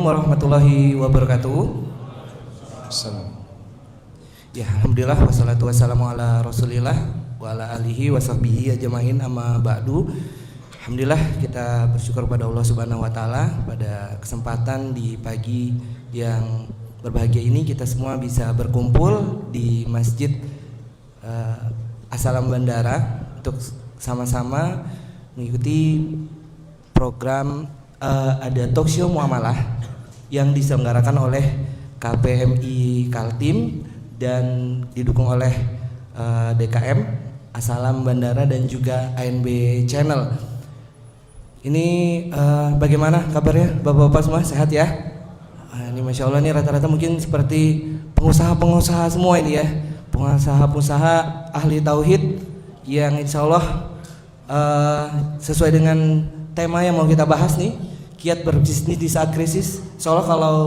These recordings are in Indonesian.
warahmatullahi wabarakatuh. Assalamualaikum. Ya, alhamdulillah wassalatu wassalamu ala Rasulillah wa ala alihi wa sahbihi ajmain amma ba'du. Alhamdulillah kita bersyukur pada Allah Subhanahu wa taala pada kesempatan di pagi yang berbahagia ini kita semua bisa berkumpul di Masjid As-Salam Bandara untuk sama-sama mengikuti program ada talkshow muamalah yang diselenggarakan oleh KPMI Kaltim dan didukung oleh DKM As-Salam Bandara dan juga ANB Channel. Ini bagaimana kabarnya Bapak-bapak semua, sehat ya? Ini Masya Allah, ini rata-rata mungkin seperti pengusaha-pengusaha semua ini ya, pengusaha-pengusaha ahli tauhid yang insya Allah sesuai dengan tema yang mau kita bahas nih, kiat berbisnis di saat krisis. Insya Allah kalau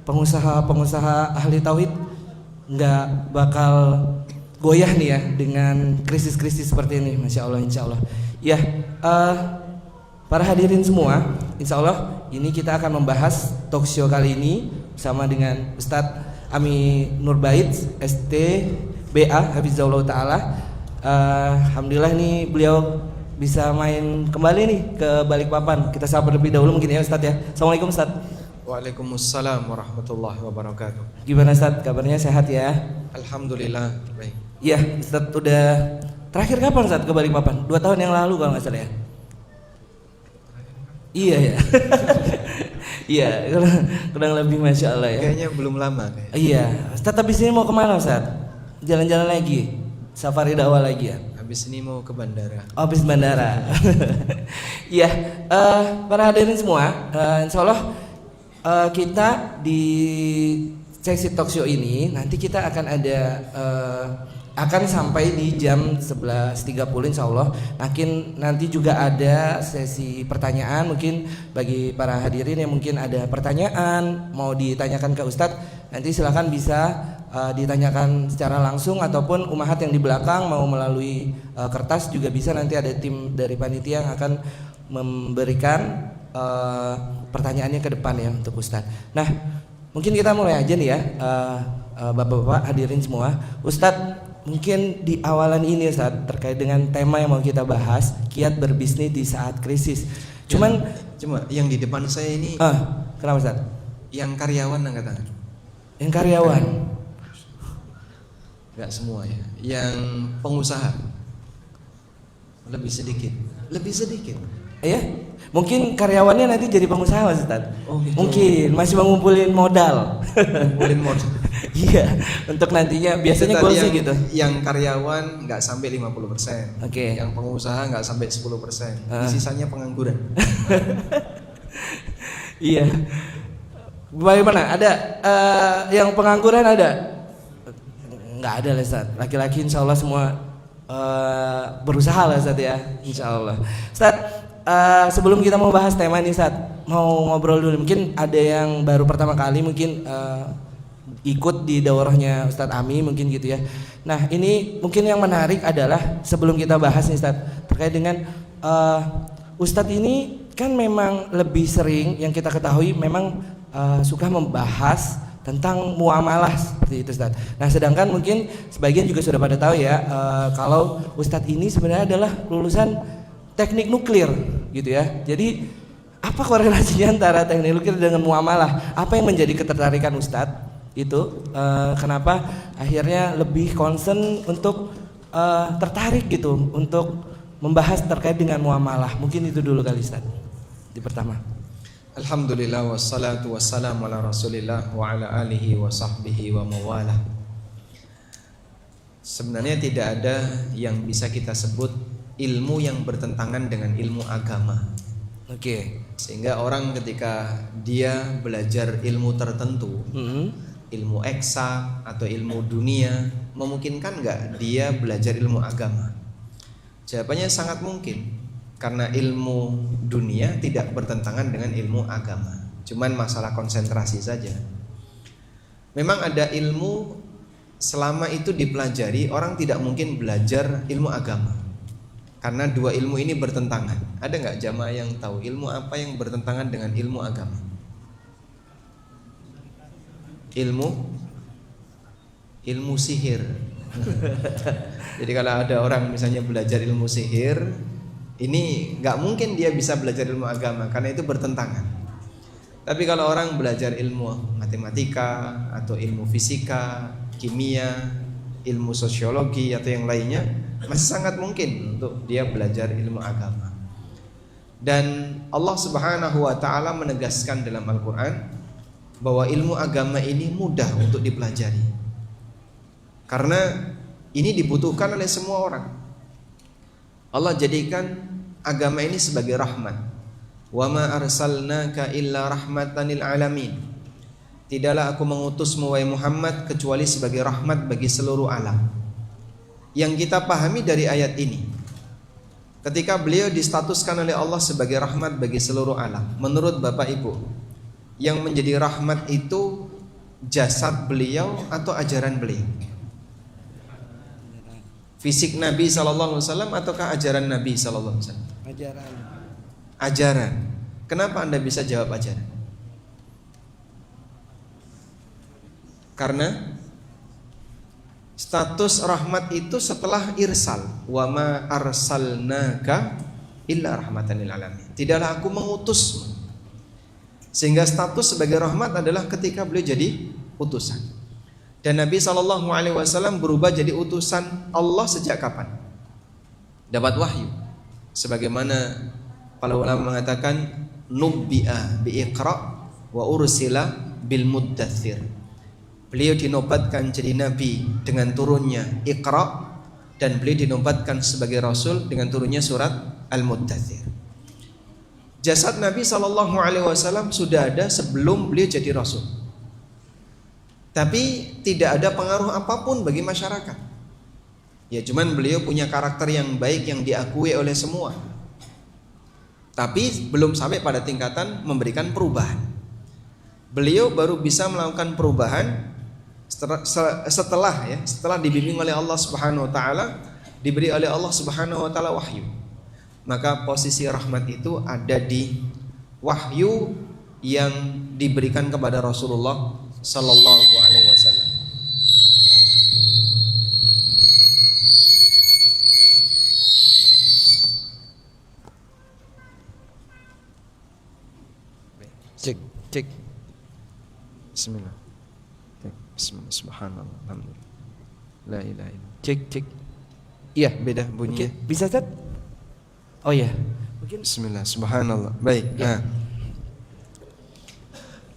pengusaha-pengusaha ahli tauhid nggak bakal goyah nih ya dengan krisis-krisis seperti ini, Masya Allah, insya Allah. Ya, para hadirin semua, insya Allah ini kita akan membahas talk show kali ini bersama dengan Ustadz Ami Nurbait ST BA Hafizahullah Ta'ala. Alhamdulillah ini beliau bisa main kembali nih ke Balikpapan. Kita sapa terlebih dahulu mungkin ya Ustadz ya. Assalamualaikum Ustadz. Waalaikumsalam warahmatullahi wabarakatuh. Gimana Ustadz, kabarnya sehat ya? Alhamdulillah baik. Iya Ustadz, udah terakhir kapan Ustadz ke Balikpapan? 2 tahun yang lalu kalau nggak salah ya? Iya ya. Iya, kurang lebih Masya Allah ya. Kayaknya belum lama kayak. Iya, Ustadz habis ini mau kemana Ustadz? Jalan-jalan lagi? Safari dakwah lagi ya? Habis ini mau ke bandara. Oh, habis bandara. Iya, para hadirin semua, insya Allah kita di sesi talk show ini nanti kita akan ada akan sampai di jam 11.30 insya Allah. Nanti juga ada sesi pertanyaan, mungkin bagi para hadirin yang mungkin ada pertanyaan mau ditanyakan ke Ustadz, nanti silakan bisa ditanyakan secara langsung ataupun umahat yang di belakang mau melalui kertas juga bisa. Nanti ada tim dari panitia yang akan memberikan pertanyaannya ke depan ya untuk Ustadz. Nah, mungkin kita mulai aja nih ya, bapak-bapak hadirin semua. Ustadz, mungkin di awalan ini Ustadz terkait dengan tema yang mau kita bahas, kiat berbisnis di saat krisis. Cuma yang di depan saya ini kenapa Ustadz? Yang karyawan angkat tangan. Yang karyawan? Enggak semua ya. Yang pengusaha lebih sedikit. Ya, mungkin karyawannya nanti jadi pengusaha Mas Ustadz. Oh, gitu. Mungkin masih mengumpulin modal. Iya, untuk nantinya biasanya goalsnya gitu. Yang karyawan nggak sampai 50%. Oke. Yang pengusaha nggak sampai 10%. Sisanya pengangguran. Iya. Bagaimana? Ada yang pengangguran ada? Nggak ada lah Ustadz. Laki-laki insya Allah semua berusaha lah Ustadz ya, insya Allah. Ustadz, sebelum kita mau bahas tema ini Ustadz, mau ngobrol dulu. Mungkin ada yang baru pertama kali mungkin ikut di daurahnya Ustadz Ami mungkin gitu ya. Nah, ini mungkin yang menarik adalah sebelum kita bahas nih Ustadz terkait dengan Ustadz ini kan memang lebih sering yang kita ketahui memang suka membahas tentang muamalah seperti itu Ustadz. Nah, sedangkan mungkin sebagian juga sudah pada tahu ya kalau Ustadz ini sebenarnya adalah lulusan teknik nuklir gitu ya. Jadi apa korelasinya antara teknik nuklir dengan muamalah? Apa yang menjadi ketertarikan Ustadz itu? Kenapa akhirnya lebih concern untuk tertarik gitu untuk membahas terkait dengan muamalah? Mungkin itu dulu kali Ustadz di pertama. Alhamdulillah wassalatu wassalamu ala Rasulillah wa ala alihi wa sahbihi wa mawalah. Sebenarnya tidak ada yang bisa kita sebut ilmu yang bertentangan dengan ilmu agama. Oke. Sehingga orang ketika dia belajar ilmu tertentu, ilmu eksak atau ilmu dunia, memungkinkan nggak dia belajar ilmu agama? Jawabannya sangat mungkin. Karena ilmu dunia tidak bertentangan dengan ilmu agama. Cuman masalah konsentrasi saja. Memang ada ilmu selama itu dipelajari, orang tidak mungkin belajar ilmu agama. Karena dua ilmu ini bertentangan. Ada nggak jamaah yang tahu ilmu apa yang bertentangan dengan ilmu agama? ilmu sihir. Jadi kalau ada orang misalnya belajar ilmu sihir, ini nggak mungkin dia bisa belajar ilmu agama karena itu bertentangan. Tapi kalau orang belajar ilmu matematika atau ilmu fisika, kimia, ilmu sosiologi atau yang lainnya, masih sangat mungkin untuk dia belajar ilmu agama. Dan Allah Subhanahu wa taala menegaskan dalam Al-Qur'an bahwa ilmu agama ini mudah untuk dipelajari. Karena ini dibutuhkan oleh semua orang. Allah jadikan agama ini sebagai rahmat. Wa ma arsalnaka illa rahmatan lil alamin. Tidaklah aku mengutusmu wahai Muhammad kecuali sebagai rahmat bagi seluruh alam. Yang kita pahami dari ayat ini, ketika beliau distatuskan oleh Allah sebagai rahmat bagi seluruh alam, menurut Bapak Ibu, yang menjadi rahmat itu jasad beliau atau ajaran beliau? Fisik Nabi SAW ataukah ajaran Nabi SAW? Ajaran. Kenapa Anda bisa jawab ajaran? Karena status rahmat itu setelah irsal. Wa ma arsalnaka illa rahmatan lil alamin. Tidaklah aku mengutusmu. Sehingga status sebagai rahmat adalah ketika beliau jadi utusan. Dan Nabi SAW berubah jadi utusan Allah sejak kapan? Dapat wahyu. Sebagaimana para ulama mengatakan nubbi'a bi'iqra wa ursila bil muddathir. Beliau dinobatkan jadi nabi dengan turunnya Iqra, dan beliau dinobatkan sebagai rasul dengan turunnya surat Al-Muddathir. Jasad Nabi SAW sudah ada sebelum beliau jadi rasul. Tapi tidak ada pengaruh apapun bagi masyarakat. Ya cuman beliau punya karakter yang baik yang diakui oleh semua. Tapi belum sampai pada tingkatan memberikan perubahan. Beliau baru bisa melakukan perubahan setelah dibimbing oleh Allah Subhanahu wa taala, diberi oleh Allah Subhanahu wa taala wahyu. Maka posisi rahmat itu ada di wahyu yang diberikan kepada Rasulullah sallallahu alaihi wasallam. Cek. Bismillah. Bismillah, subhanallah, alhamdulillah, la ilaha illallah. Cek. Iya, beda bunyinya. Oke, bisa Ustaz? Oh ya. Mungkin. Bismillah, subhanallah. Baik. Ya. Nah.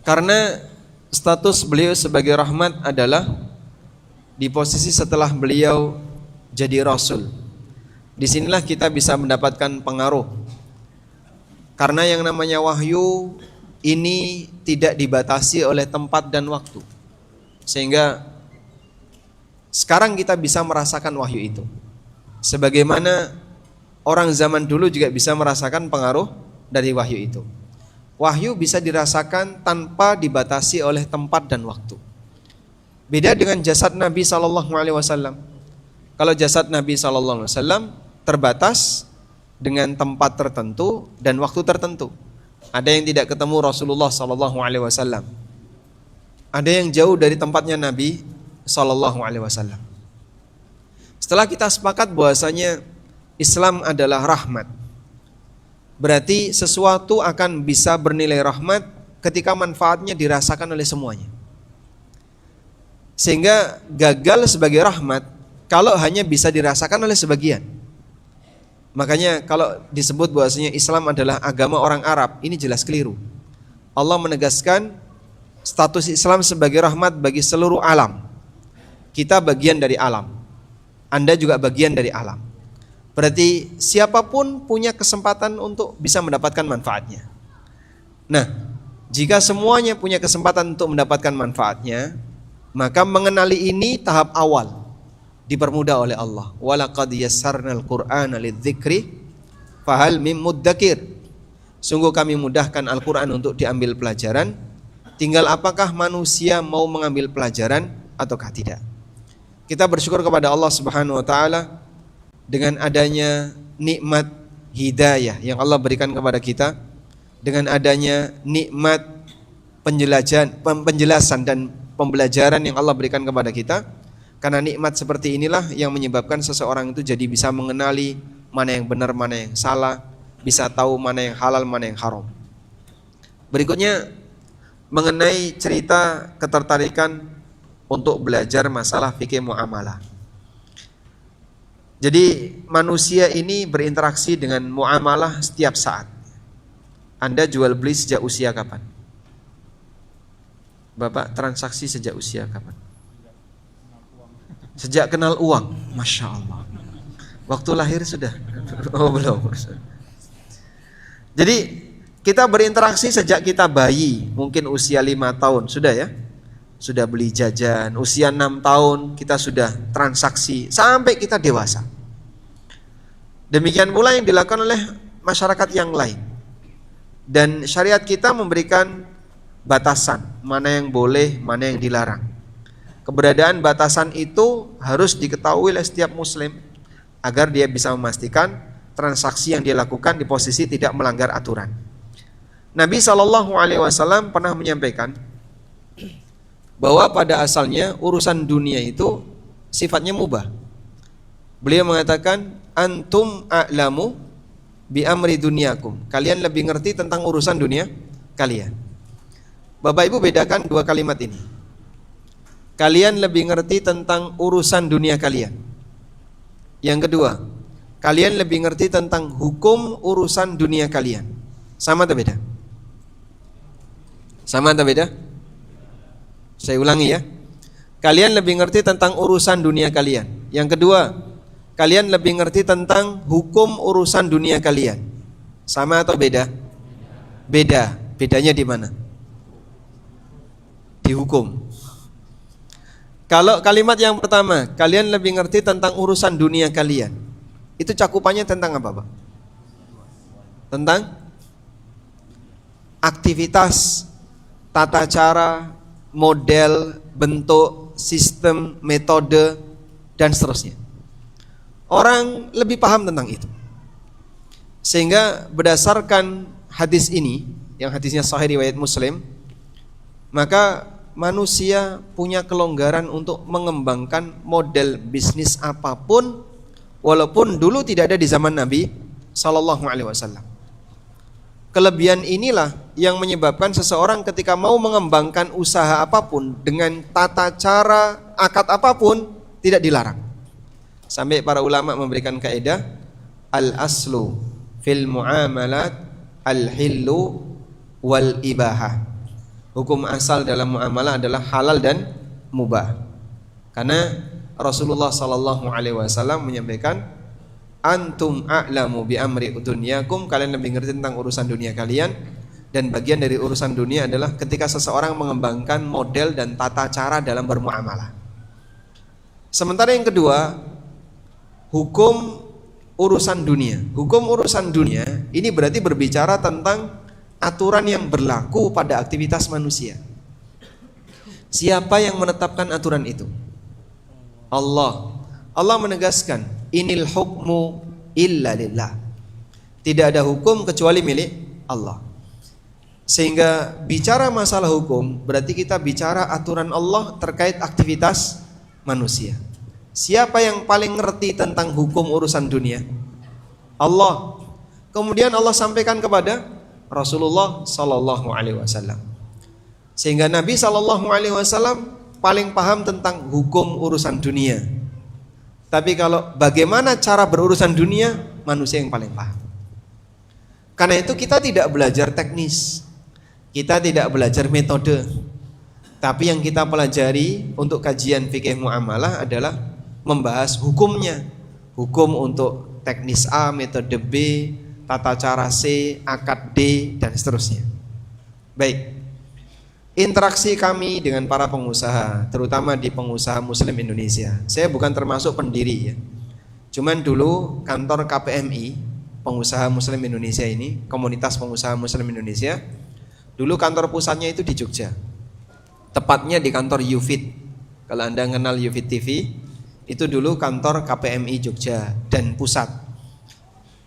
Karena status beliau sebagai rahmat adalah di posisi setelah beliau jadi rasul. Disinilah kita bisa mendapatkan pengaruh. Karena yang namanya wahyu ini tidak dibatasi oleh tempat dan waktu. Sehingga sekarang kita bisa merasakan wahyu itu. Sebagaimana orang zaman dulu juga bisa merasakan pengaruh dari wahyu itu. Wahyu bisa dirasakan tanpa dibatasi oleh tempat dan waktu. Beda dengan jasad Nabi SAW. Kalau jasad Nabi SAW terbatas dengan tempat tertentu dan waktu tertentu. Ada yang tidak ketemu Rasulullah SAW. Ada yang jauh dari tempatnya Nabi SAW. Setelah kita sepakat bahwasanya Islam adalah rahmat, berarti sesuatu akan bisa bernilai rahmat ketika manfaatnya dirasakan oleh semuanya. Sehingga gagal sebagai rahmat kalau hanya bisa dirasakan oleh sebagian. Makanya kalau disebut bahwasanya Islam adalah agama orang Arab, ini jelas keliru. Allah menegaskan status Islam sebagai rahmat bagi seluruh alam. Kita bagian dari alam. Anda juga bagian dari alam. Berarti siapapun punya kesempatan untuk bisa mendapatkan manfaatnya. Nah, jika semuanya punya kesempatan untuk mendapatkan manfaatnya, maka mengenali ini tahap awal dipermudah oleh Allah. Walaqad yassarnal Qur'ana lidzikri fahal mim muddakir. Sungguh kami mudahkan Al-Qur'an untuk diambil pelajaran. Tinggal apakah manusia mau mengambil pelajaran ataukah tidak. Kita bersyukur kepada Allah Subhanahu wa taala dengan adanya nikmat hidayah yang Allah berikan kepada kita, dengan adanya nikmat penjelasan dan pembelajaran yang Allah berikan kepada kita. Karena nikmat seperti inilah yang menyebabkan seseorang itu jadi bisa mengenali mana yang benar, mana yang salah, bisa tahu mana yang halal, mana yang haram. Berikutnya mengenai cerita ketertarikan untuk belajar masalah fikih muamalah. Jadi manusia ini berinteraksi dengan muamalah setiap saat. Anda jual beli sejak usia kapan? Bapak transaksi sejak usia kapan? Sejak kenal uang. Masya Allah. Waktu lahir sudah? Oh belum. Jadi kita berinteraksi sejak kita bayi. Mungkin usia 5 tahun. Sudah ya? Sudah beli jajan. Usia 6 tahun kita sudah transaksi. Sampai kita dewasa. Demikian pula yang dilakukan oleh masyarakat yang lain. Dan syariat kita memberikan batasan, mana yang boleh, mana yang dilarang. Keberadaan batasan itu harus diketahui oleh setiap muslim agar dia bisa memastikan transaksi yang dia lakukan di posisi tidak melanggar aturan. Nabi SAW pernah menyampaikan bahwa pada asalnya urusan dunia itu sifatnya mubah. Beliau mengatakan, antum a'lamu bi amri dunyakum. Kalian lebih ngerti tentang urusan dunia kalian. Bapak Ibu bedakan dua kalimat ini. Kalian lebih ngerti tentang urusan dunia kalian. Yang kedua, kalian lebih ngerti tentang hukum urusan dunia kalian. Sama atau beda? Sama atau beda? Saya ulangi ya. Kalian lebih ngerti tentang urusan dunia kalian. Yang kedua, kalian lebih ngerti tentang hukum urusan dunia kalian. Sama atau beda? Beda. Bedanya di mana? Di hukum. Kalau kalimat yang pertama, kalian lebih ngerti tentang urusan dunia kalian, itu cakupannya tentang apa, Pak? Tentang aktivitas, tata cara, model, bentuk, sistem, metode, dan seterusnya. Orang lebih paham tentang itu. Sehingga berdasarkan hadis ini, yang hadisnya sahih riwayat Muslim, maka manusia punya kelonggaran untuk mengembangkan model bisnis apapun, walaupun dulu tidak ada di zaman Nabi Sallallahu Alaihi Wasallam. Kelebihan inilah yang menyebabkan seseorang ketika mau mengembangkan usaha apapun dengan tata cara, akad apapun, tidak dilarang. Sampai para ulama memberikan kaidah al-aslu fil muamalat al-hillu wal ibahah. Hukum asal dalam muamalah adalah halal dan mubah. Karena Rasulullah sallallahu alaihi wasallam menyampaikan, antum a'lamu bi amri dunyakum, kalian lebih ngerti tentang urusan dunia kalian. Dan bagian dari urusan dunia adalah ketika seseorang mengembangkan model dan tata cara dalam bermuamalah. Sementara yang kedua, hukum urusan dunia. Hukum urusan dunia ini berarti berbicara tentang aturan yang berlaku pada aktivitas manusia. Siapa yang menetapkan aturan itu? Allah. Allah menegaskan, inil hukmu illa lillah. Tidak ada hukum kecuali milik Allah. Sehingga bicara masalah hukum berarti kita bicara aturan Allah terkait aktivitas manusia. Siapa yang paling ngerti tentang hukum urusan dunia? Allah. Kemudian Allah sampaikan kepada Rasulullah sallallahu alaihi wasallam. Sehingga Nabi sallallahu alaihi wasallam paling paham tentang hukum urusan dunia. Tapi kalau bagaimana cara berurusan dunia, manusia yang paling paham. Karena itu kita tidak belajar teknis. Kita tidak belajar metode. Tapi yang kita pelajari untuk kajian fikih muamalah adalah membahas hukumnya. Hukum untuk teknis A, metode B, tata cara C, akad D, dan seterusnya. Baik. Interaksi kami dengan para pengusaha, terutama di pengusaha muslim Indonesia. Saya bukan termasuk pendiri ya. Cuman dulu kantor KPMI, pengusaha muslim Indonesia ini, komunitas pengusaha muslim Indonesia, dulu kantor pusatnya itu di Jogja. Tepatnya di kantor UFIT. Kalau Anda kenal UFIT TV, itu dulu kantor KPMI Jogja dan pusat.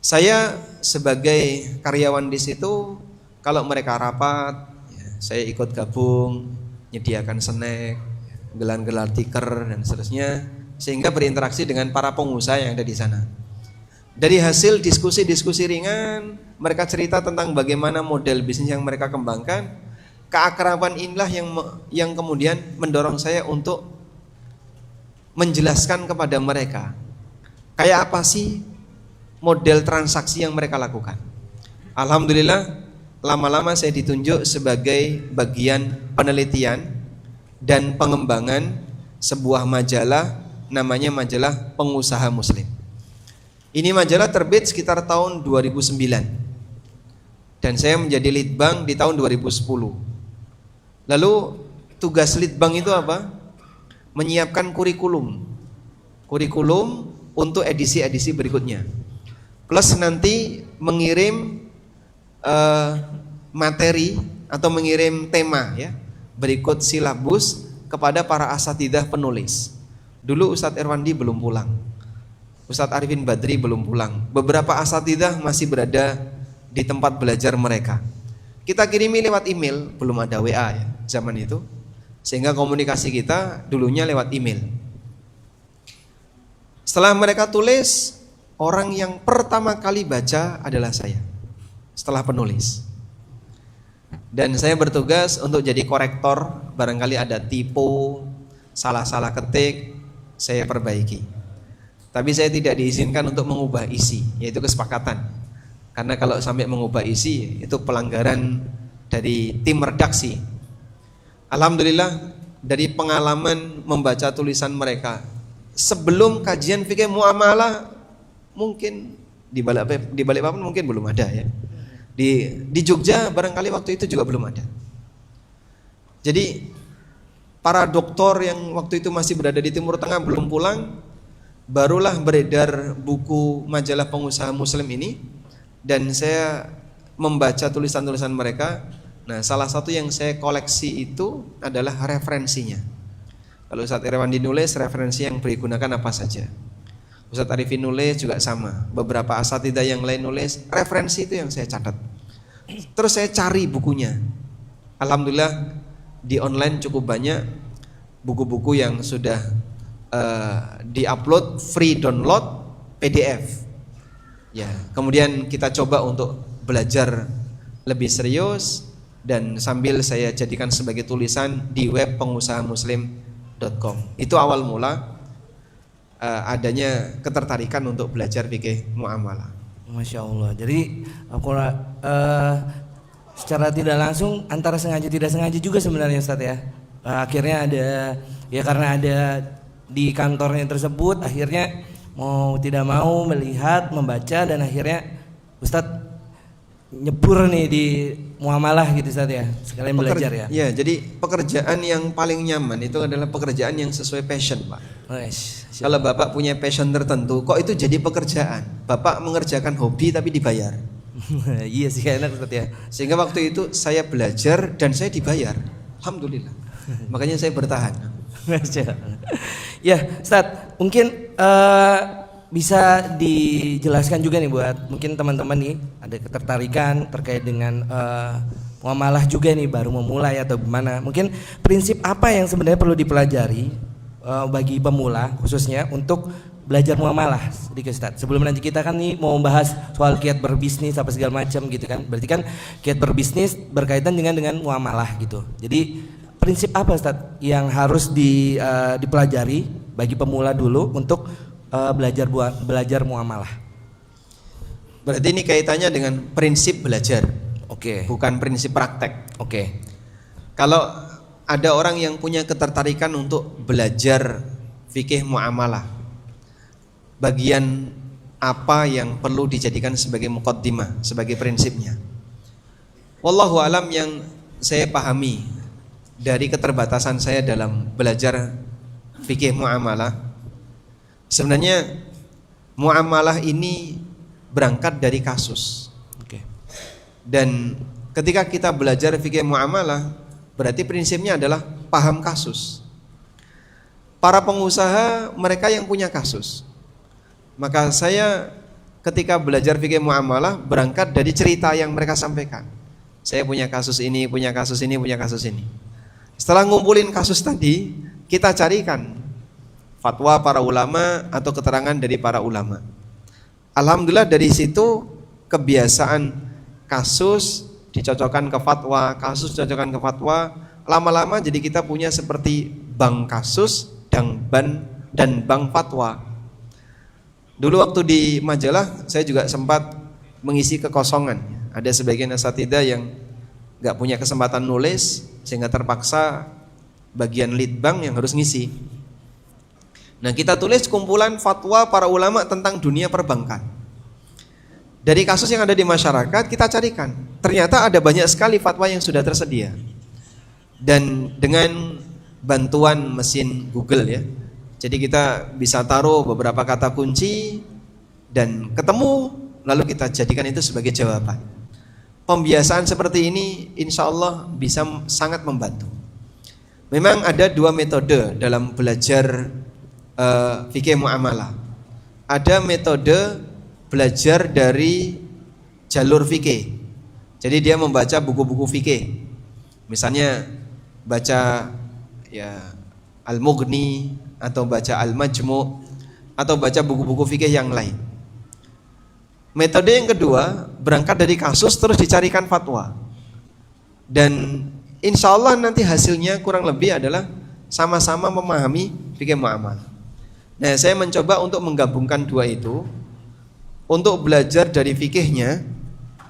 Saya sebagai karyawan di situ, kalau mereka rapat, ya, saya ikut gabung. menyediakan snack, gelar-gelar tiker dan seterusnya, sehingga berinteraksi dengan para pengusaha yang ada di sana. Dari hasil diskusi-diskusi ringan, mereka cerita tentang bagaimana model bisnis yang mereka kembangkan. Keakraban inilah yang kemudian mendorong saya untuk menjelaskan kepada mereka kayak apa sih model transaksi yang mereka lakukan. Alhamdulillah, lama-lama saya ditunjuk sebagai bagian penelitian dan pengembangan sebuah majalah, namanya majalah Pengusaha Muslim. Ini majalah terbit sekitar tahun 2009 dan saya menjadi leadbank di tahun 2010. Lalu tugas leadbank itu apa? Menyiapkan kurikulum untuk edisi-edisi berikutnya, plus nanti mengirim materi atau mengirim tema ya berikut silabus kepada para asatidzah penulis. Dulu Ustadz Irwandi belum pulang, Ustadz Arifin Badri belum pulang, beberapa asatidzah masih berada di tempat belajar mereka. Kita kirimi lewat email, belum ada WA ya zaman itu, sehingga komunikasi kita dulunya lewat email. Setelah mereka tulis, orang yang pertama kali baca adalah saya setelah penulis. Dan saya bertugas untuk jadi korektor, barangkali ada typo, salah-salah ketik, saya perbaiki. Tapi saya tidak diizinkan untuk mengubah isi, yaitu kesepakatan. Karena kalau sampai mengubah isi, itu pelanggaran dari tim redaksi. Alhamdulillah, dari pengalaman membaca tulisan mereka, sebelum kajian fikih muamalah, mungkin di Balikpapan mungkin belum ada ya. Di Jogja barangkali waktu itu juga belum ada. Jadi para doktor yang waktu itu masih berada di Timur Tengah belum pulang, barulah beredar buku majalah Pengusaha Muslim ini, dan saya membaca tulisan-tulisan mereka. Nah, salah satu yang saya koleksi itu adalah referensinya. Kalau Ustadz Irwandi nulis, referensi yang digunakan apa saja. Ustadz Arifin nulis juga sama. Beberapa asatidzah yang lain nulis, referensi itu yang saya catat. Terus saya cari bukunya. Alhamdulillah di online cukup banyak buku-buku yang sudah di-upload free download PDF. Ya, kemudian kita coba untuk belajar lebih serius, dan sambil saya jadikan sebagai tulisan di web pengusahamuslim.com. Itu awal mula adanya ketertarikan untuk belajar fikih muamalah. Masya Allah. Jadi aku secara tidak langsung antara sengaja tidak sengaja juga sebenarnya Ustadz ya. Akhirnya ada ya, karena ada di kantornya tersebut, akhirnya mau tidak mau melihat, membaca, dan akhirnya Ustadz nyebur nih di muamalah gitu Ustadz ya, sekalian belajar ya. Ya, jadi pekerjaan yang paling nyaman itu adalah pekerjaan yang sesuai passion, Pak. Kalau Bapak punya passion tertentu, kok itu jadi pekerjaan? Bapak mengerjakan hobi tapi dibayar. Iya sih, enak Ustadz ya. Sehingga waktu itu saya belajar dan saya dibayar. Alhamdulillah. Makanya saya bertahan. Ya, Ustadz, mungkin bisa dijelaskan juga nih buat mungkin teman-teman nih ada ketertarikan terkait dengan muamalah juga nih, baru memulai atau gimana. Mungkin prinsip apa yang sebenarnya perlu dipelajari bagi pemula khususnya untuk belajar muamalah sedikit Ustaz. Sebelum nanti kita kan nih mau membahas soal kiat berbisnis apa segala macam gitu kan. Berarti kan kiat berbisnis berkaitan dengan muamalah gitu. Jadi prinsip apa Ustaz yang harus dipelajari bagi pemula dulu untuk belajar muamalah? Berarti ini kaitannya dengan prinsip belajar. Oke. Bukan prinsip praktek. Oke. Kalau ada orang yang punya ketertarikan untuk belajar fikih muamalah, bagian apa yang perlu dijadikan sebagai muqaddimah, sebagai prinsipnya? Wallahu alam, yang saya pahami dari keterbatasan saya dalam belajar fikih muamalah, sebenarnya muamalah ini berangkat dari kasus. Oke. Dan ketika kita belajar fikih muamalah, berarti prinsipnya adalah paham kasus. Para pengusaha mereka yang punya kasus. Maka saya ketika belajar fikih muamalah berangkat dari cerita yang mereka sampaikan. Saya punya kasus ini, punya kasus ini, punya kasus ini. Setelah ngumpulin kasus tadi, kita carikan fatwa para ulama atau keterangan dari para ulama. Alhamdulillah dari situ kebiasaan kasus dicocokkan ke fatwa, kasus dicocokkan ke fatwa, lama-lama jadi kita punya seperti bank kasus dan bank fatwa. Dulu waktu di majalah saya juga sempat mengisi kekosongan. Ada sebagian asatidzah yang gak punya kesempatan nulis sehingga terpaksa bagian lead bank yang harus ngisi. Nah, kita tulis kumpulan fatwa para ulama tentang dunia perbankan. Dari kasus yang ada di masyarakat kita carikan. Ternyata ada banyak sekali fatwa yang sudah tersedia. Dan dengan bantuan mesin Google ya. Jadi kita bisa taruh beberapa kata kunci dan ketemu, lalu kita jadikan itu sebagai jawaban. Pembiasaan seperti ini insya Allah bisa sangat membantu. Memang ada dua metode dalam belajar fikih muamalah. Ada metode belajar dari jalur fikih. Jadi dia membaca buku-buku fikih. Misalnya baca ya Al-Mughni atau baca Al-Majmu' atau baca buku-buku fikih yang lain. Metode yang kedua, berangkat dari kasus terus dicarikan fatwa. Dan insya Allah nanti hasilnya kurang lebih adalah sama-sama memahami fikih muamalah. Nah, saya mencoba untuk menggabungkan dua itu. Untuk belajar dari fikihnya,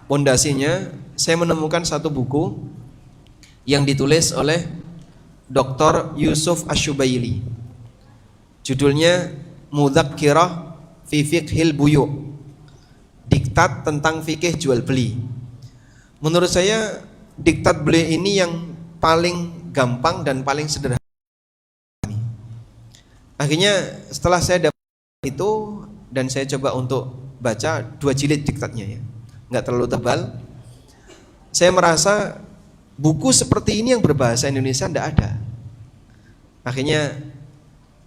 pondasinya, saya menemukan satu buku yang ditulis oleh Dr. Yusuf Asy-Syubaili. Judulnya Mudzakkirah fi Fiqhil Buyu'. Diktat tentang fikih jual beli. Menurut saya diktat beli ini yang paling gampang dan paling sederhana. Akhirnya setelah saya dapat itu dan saya coba untuk baca 2 jilid diktatnya ya, nggak terlalu tebal. Saya merasa buku seperti ini yang berbahasa Indonesia tidak ada. Akhirnya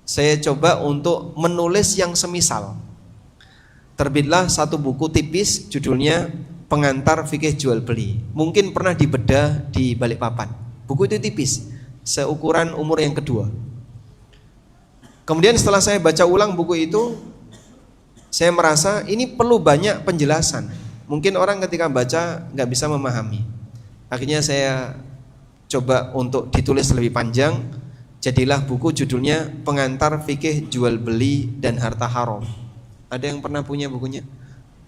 saya coba untuk menulis yang semisal. Terbitlah satu buku tipis judulnya Pengantar Fikih Jual Beli. Mungkin pernah dibedah di Balikpapan. Buku itu tipis, seukuran umur yang kedua. Kemudian setelah saya baca ulang buku itu, saya merasa ini perlu banyak penjelasan. Mungkin orang ketika baca nggak bisa memahami. Akhirnya saya coba untuk ditulis lebih panjang. Jadilah buku judulnya Pengantar Fikih Jual Beli dan Harta Haram. Ada yang pernah punya bukunya?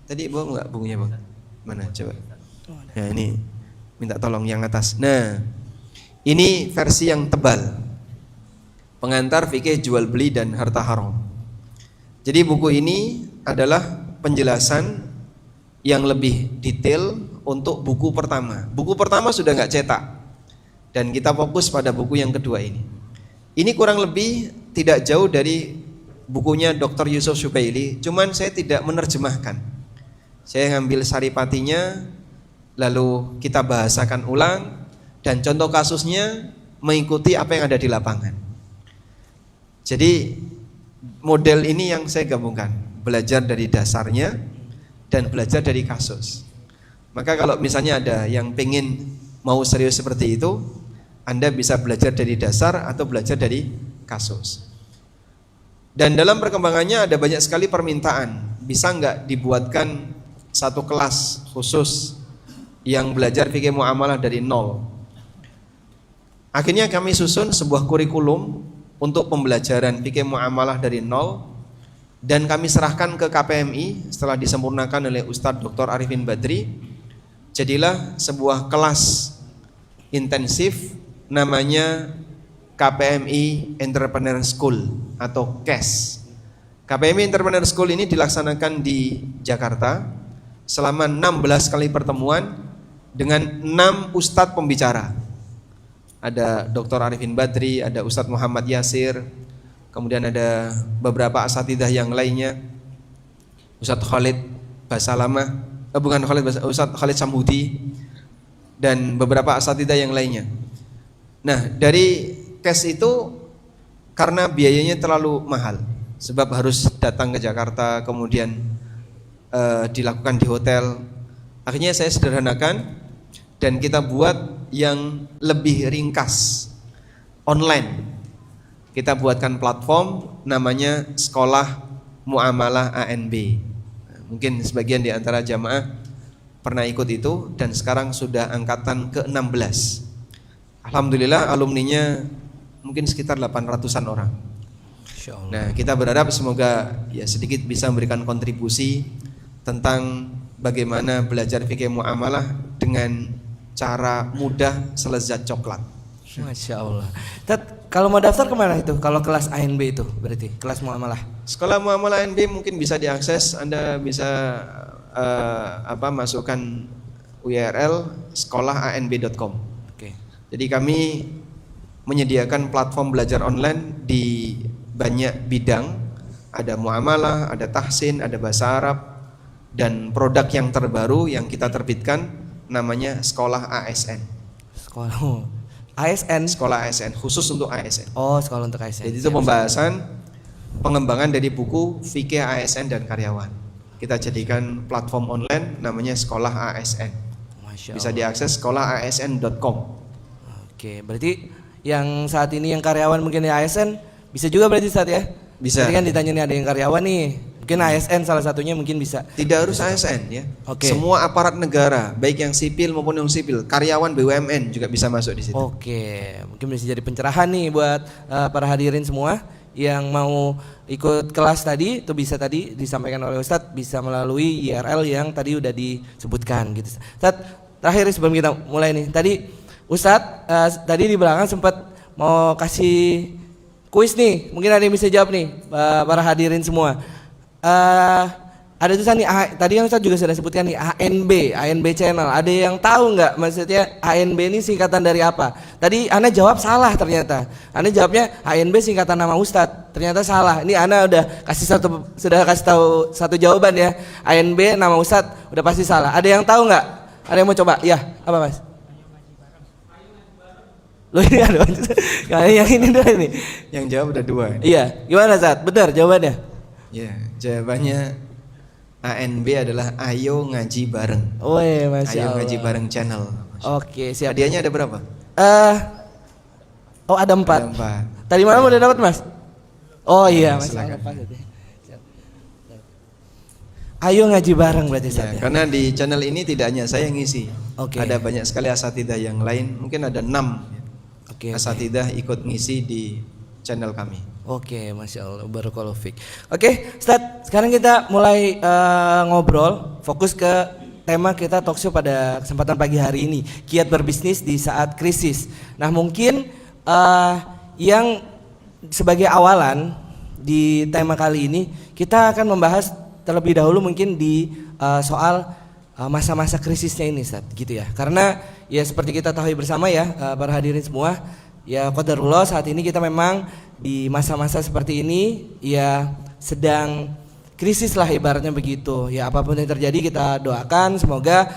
Tadi bawa nggak bukunya bang? Mana coba? Nah ini minta tolong yang atas. Nah ini versi yang tebal. Pengantar Fikih Jual Beli dan Harta Haram. Jadi buku ini adalah penjelasan yang lebih detail untuk buku pertama. Buku pertama sudah nggak cetak dan kita fokus pada buku yang kedua ini. Ini kurang lebih tidak jauh dari bukunya Dr. Yusuf Syubaili, cuman saya tidak menerjemahkan. Saya ngambil saripatinya, lalu kita bahasakan ulang, dan contoh kasusnya mengikuti apa yang ada di lapangan. Jadi model ini yang saya gabungkan, belajar dari dasarnya dan belajar dari kasus. Maka kalau misalnya ada yang pengen mau serius seperti itu, Anda bisa belajar dari dasar atau belajar dari kasus. Dan dalam perkembangannya ada banyak sekali permintaan. Bisa nggak dibuatkan satu kelas khusus yang belajar fikih muamalah dari nol? Akhirnya kami susun sebuah kurikulum untuk pembelajaran fikih muamalah dari nol dan kami serahkan ke KPMI setelah disempurnakan oleh Ustadz Dr. Arifin Badri. Jadilah sebuah kelas intensif namanya KPMI Entrepreneur School atau KES. KPMI Entrepreneur School ini dilaksanakan di Jakarta selama 16 kali pertemuan dengan 6 ustadz pembicara. Ada Dr. Arifin Badri, ada Ustadz Muhammad Yasir, kemudian ada beberapa asatidzah yang lainnya, Ustadz Khalid Basalamah, Ustadz Khalid Samhudi, dan beberapa asatidzah yang lainnya. Nah, dari KES itu karena biayanya terlalu mahal, sebab harus datang ke Jakarta, kemudian dilakukan di hotel. Akhirnya saya sederhanakan dan kita buat yang lebih ringkas. online. Kita buatkan platform namanya Sekolah Muamalah ANB. Mungkin sebagian di antara jamaah pernah ikut itu dan sekarang sudah angkatan ke-16. Alhamdulillah alumninya mungkin sekitar 800-an orang. Nah, kita berharap semoga ya sedikit bisa memberikan kontribusi tentang bagaimana belajar fikih muamalah dengan cara mudah selezat coklat. Masya Allah. Kalau mau daftar kemana itu? Kalau kelas ANB itu berarti kelas muamalah. Sekolah muamalah ANB mungkin bisa diakses. Anda bisa masukkan URL sekolahanb.com. Oke. Jadi kami menyediakan platform belajar online di banyak bidang. Ada muamalah, ada tahsin, ada bahasa Arab, dan produk yang terbaru yang kita terbitkan namanya Sekolah ASN. Sekolah ASN khusus untuk ASN. Oh, sekolah untuk ASN. Jadi itu pembahasan pengembangan dari buku fikih ASN dan karyawan. Kita jadikan platform online namanya Sekolah ASN. Bisa diakses sekolahanb.com. Oke, berarti yang saat ini yang karyawan mungkin di ASN bisa juga berarti Ustaz ya? Bisa. Tadi kan ditanya nih ada yang karyawan nih. Mungkin ASN salah satunya mungkin bisa. Tidak harus ASN ya. Oke. Semua aparat negara, baik yang sipil maupun yang sipil, karyawan BUMN juga bisa masuk di situ. Oke, mungkin bisa jadi pencerahan nih buat para hadirin semua yang mau ikut kelas tadi. Itu bisa tadi disampaikan oleh Ustadz, bisa melalui URL yang tadi udah disebutkan gitu. Ustadz, terakhir sebelum kita mulai nih, tadi Ustadz tadi di belakang sempat mau kasih kuis nih, mungkin ada yang bisa jawab nih para hadirin semua. Ada tulisan nih, tadi yang Ustadz juga sudah sebutkan nih ANB channel. Ada yang tahu nggak maksudnya ANB ini singkatan dari apa? Tadi Ana jawab salah ternyata. Ana jawabnya ANB singkatan nama Ustadz. Ternyata salah. Ini Ana sudah kasih tahu satu jawaban ya. ANB nama Ustadz udah pasti salah. Ada yang tahu nggak? Ada yang mau coba? Ya, apa Mas? Loh ini ada yang ini dulu nih. Yang jawab udah 2. Iya, gimana Ustadz? Benar jawabannya? Ya, jawabannya ANB adalah Ayo Ngaji Bareng. Woi, Masya Ayo Allah. Ngaji Bareng channel. Oke, siap. Hadiahnya ada berapa? Ada 4. Ada 4. Tadi malam udah dapat Mas? Oh iya, Mas. Silakan. Ayo ngaji bareng berarti Ya, Ustaz. karena di channel ini tidak hanya saya yang ngisi. Oke. Ada banyak sekali asatidah yang lain, mungkin ada 6 Oke. asatidah ikut ngisi di channel kami. Oke, Masya Allah, barakallahu fiik. Oke, Ustaz, sekarang kita mulai ngobrol, fokus ke tema kita talk show pada kesempatan pagi hari ini, kiat berbisnis di saat krisis. Nah, mungkin yang sebagai awalan di tema kali ini, kita akan membahas terlebih dahulu mungkin di soal masa-masa krisisnya ini, Ustaz, gitu ya. Karena ya seperti kita tahu bersama ya, para hadirin semua, ya qadarullah saat ini kita memang di masa-masa seperti ini ya sedang krisis lah ibaratnya begitu. Ya apapun yang terjadi kita doakan semoga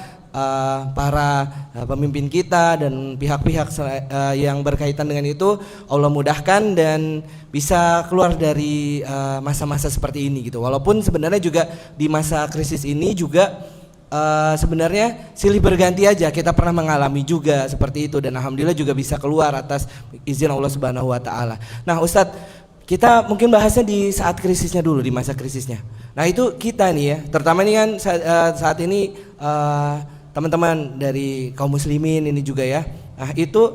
para pemimpin kita dan pihak-pihak yang berkaitan dengan itu Allah mudahkan dan bisa keluar dari masa-masa seperti ini gitu. Walaupun sebenarnya juga di masa krisis ini juga sebenarnya silih berganti aja, kita pernah mengalami juga seperti itu dan alhamdulillah juga bisa keluar atas izin Allah Subhanahu wa taala. Nah, Ustadz, kita mungkin bahasnya di saat krisisnya dulu, di masa krisisnya. Nah, itu kita nih ya, terutama ini kan saat ini teman-teman dari kaum muslimin ini juga ya. Nah, itu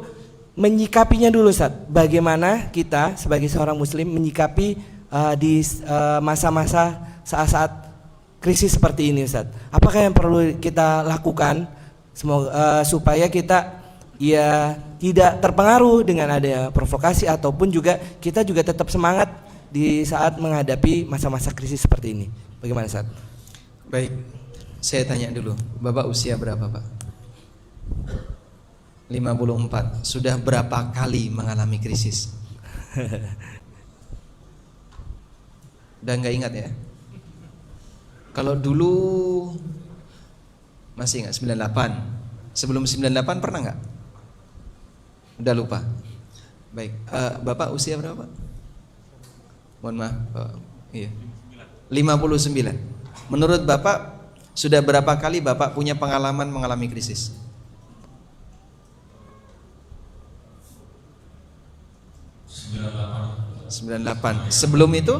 menyikapinya dulu, Ustadz. Bagaimana kita sebagai seorang muslim menyikapi di masa-masa saat-saat krisis seperti ini, Ustaz. Apakah yang perlu kita lakukan supaya kita ya tidak terpengaruh dengan adanya provokasi ataupun juga kita juga tetap semangat di saat menghadapi masa-masa krisis seperti ini. Bagaimana, Ustaz? Baik, saya tanya dulu, Bapak usia berapa, Pak? 54. Sudah berapa kali mengalami krisis? Udah nggak ingat ya? Kalau dulu masih ingat 98. Sebelum 98 pernah nggak? Udah lupa. Baik, Bapak usia berapa? Mohon maaf, iya. 59. Menurut Bapak sudah berapa kali Bapak punya pengalaman mengalami krisis? 98. Sebelum itu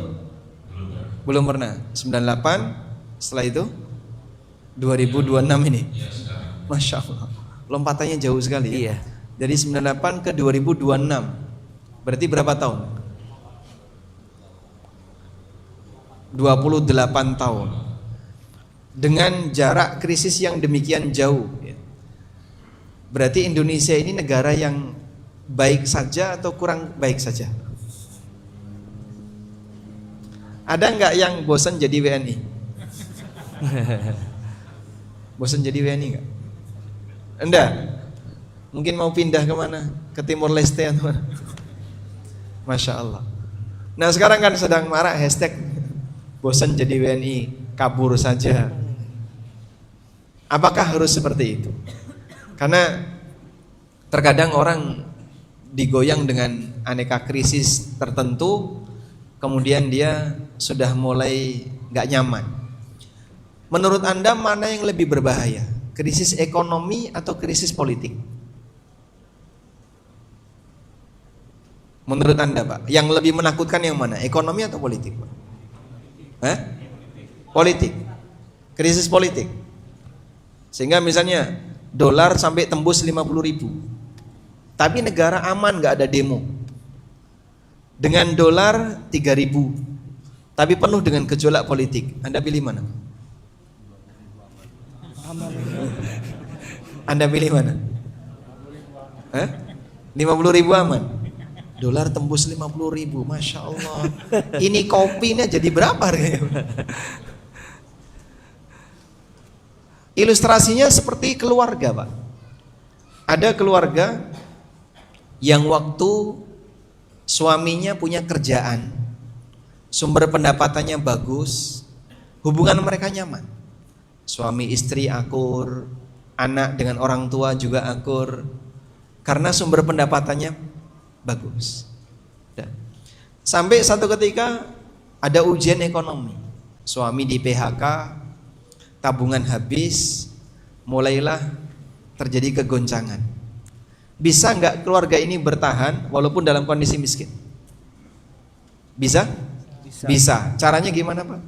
belum pernah. 98, setelah itu 2026 ini. Masya Allah, lompatannya jauh sekali ya. Iya. Dari 98 ke 2026. Berarti berapa tahun? 28 tahun. Dengan jarak krisis yang demikian jauh ya. Berarti Indonesia ini negara yang baik saja atau kurang baik saja? Ada nggak yang bosan jadi WNI? Bosan jadi WNI nggak? Enggak. Mungkin mau pindah kemana? Ke Timur Leste atau mana? Masya Allah. Nah sekarang kan sedang marak hashtag bosan jadi WNI, kabur saja. Apakah harus seperti itu? Karena terkadang orang digoyang dengan aneka krisis tertentu, kemudian dia sudah mulai gak nyaman. Menurut Anda mana yang lebih berbahaya? Krisis ekonomi atau krisis politik? Menurut Anda Pak, yang lebih menakutkan yang mana? Ekonomi atau politik Pak? Politik. Krisis politik. Sehingga misalnya dolar sampai tembus 50.000, tapi negara aman, gak ada demo. Dengan dolar 3.000, tapi penuh dengan gejolak politik, Anda pilih mana? Anda pilih mana? 50.000 aman. Dolar tembus 50.000, Masya Allah. Ini kopinya jadi berapa harganya? Ilustrasinya seperti keluarga Pak. Ada keluarga yang waktu suaminya punya kerjaan, sumber pendapatannya bagus, hubungan mereka nyaman. Suami istri akur, anak dengan orang tua juga akur, karena sumber pendapatannya bagus. Sampai satu ketika ada ujian ekonomi, suami di PHK, tabungan habis, mulailah terjadi kegoncangan. Bisa nggak keluarga ini bertahan walaupun dalam kondisi miskin? Bisa? Bisa. Caranya gimana Pak?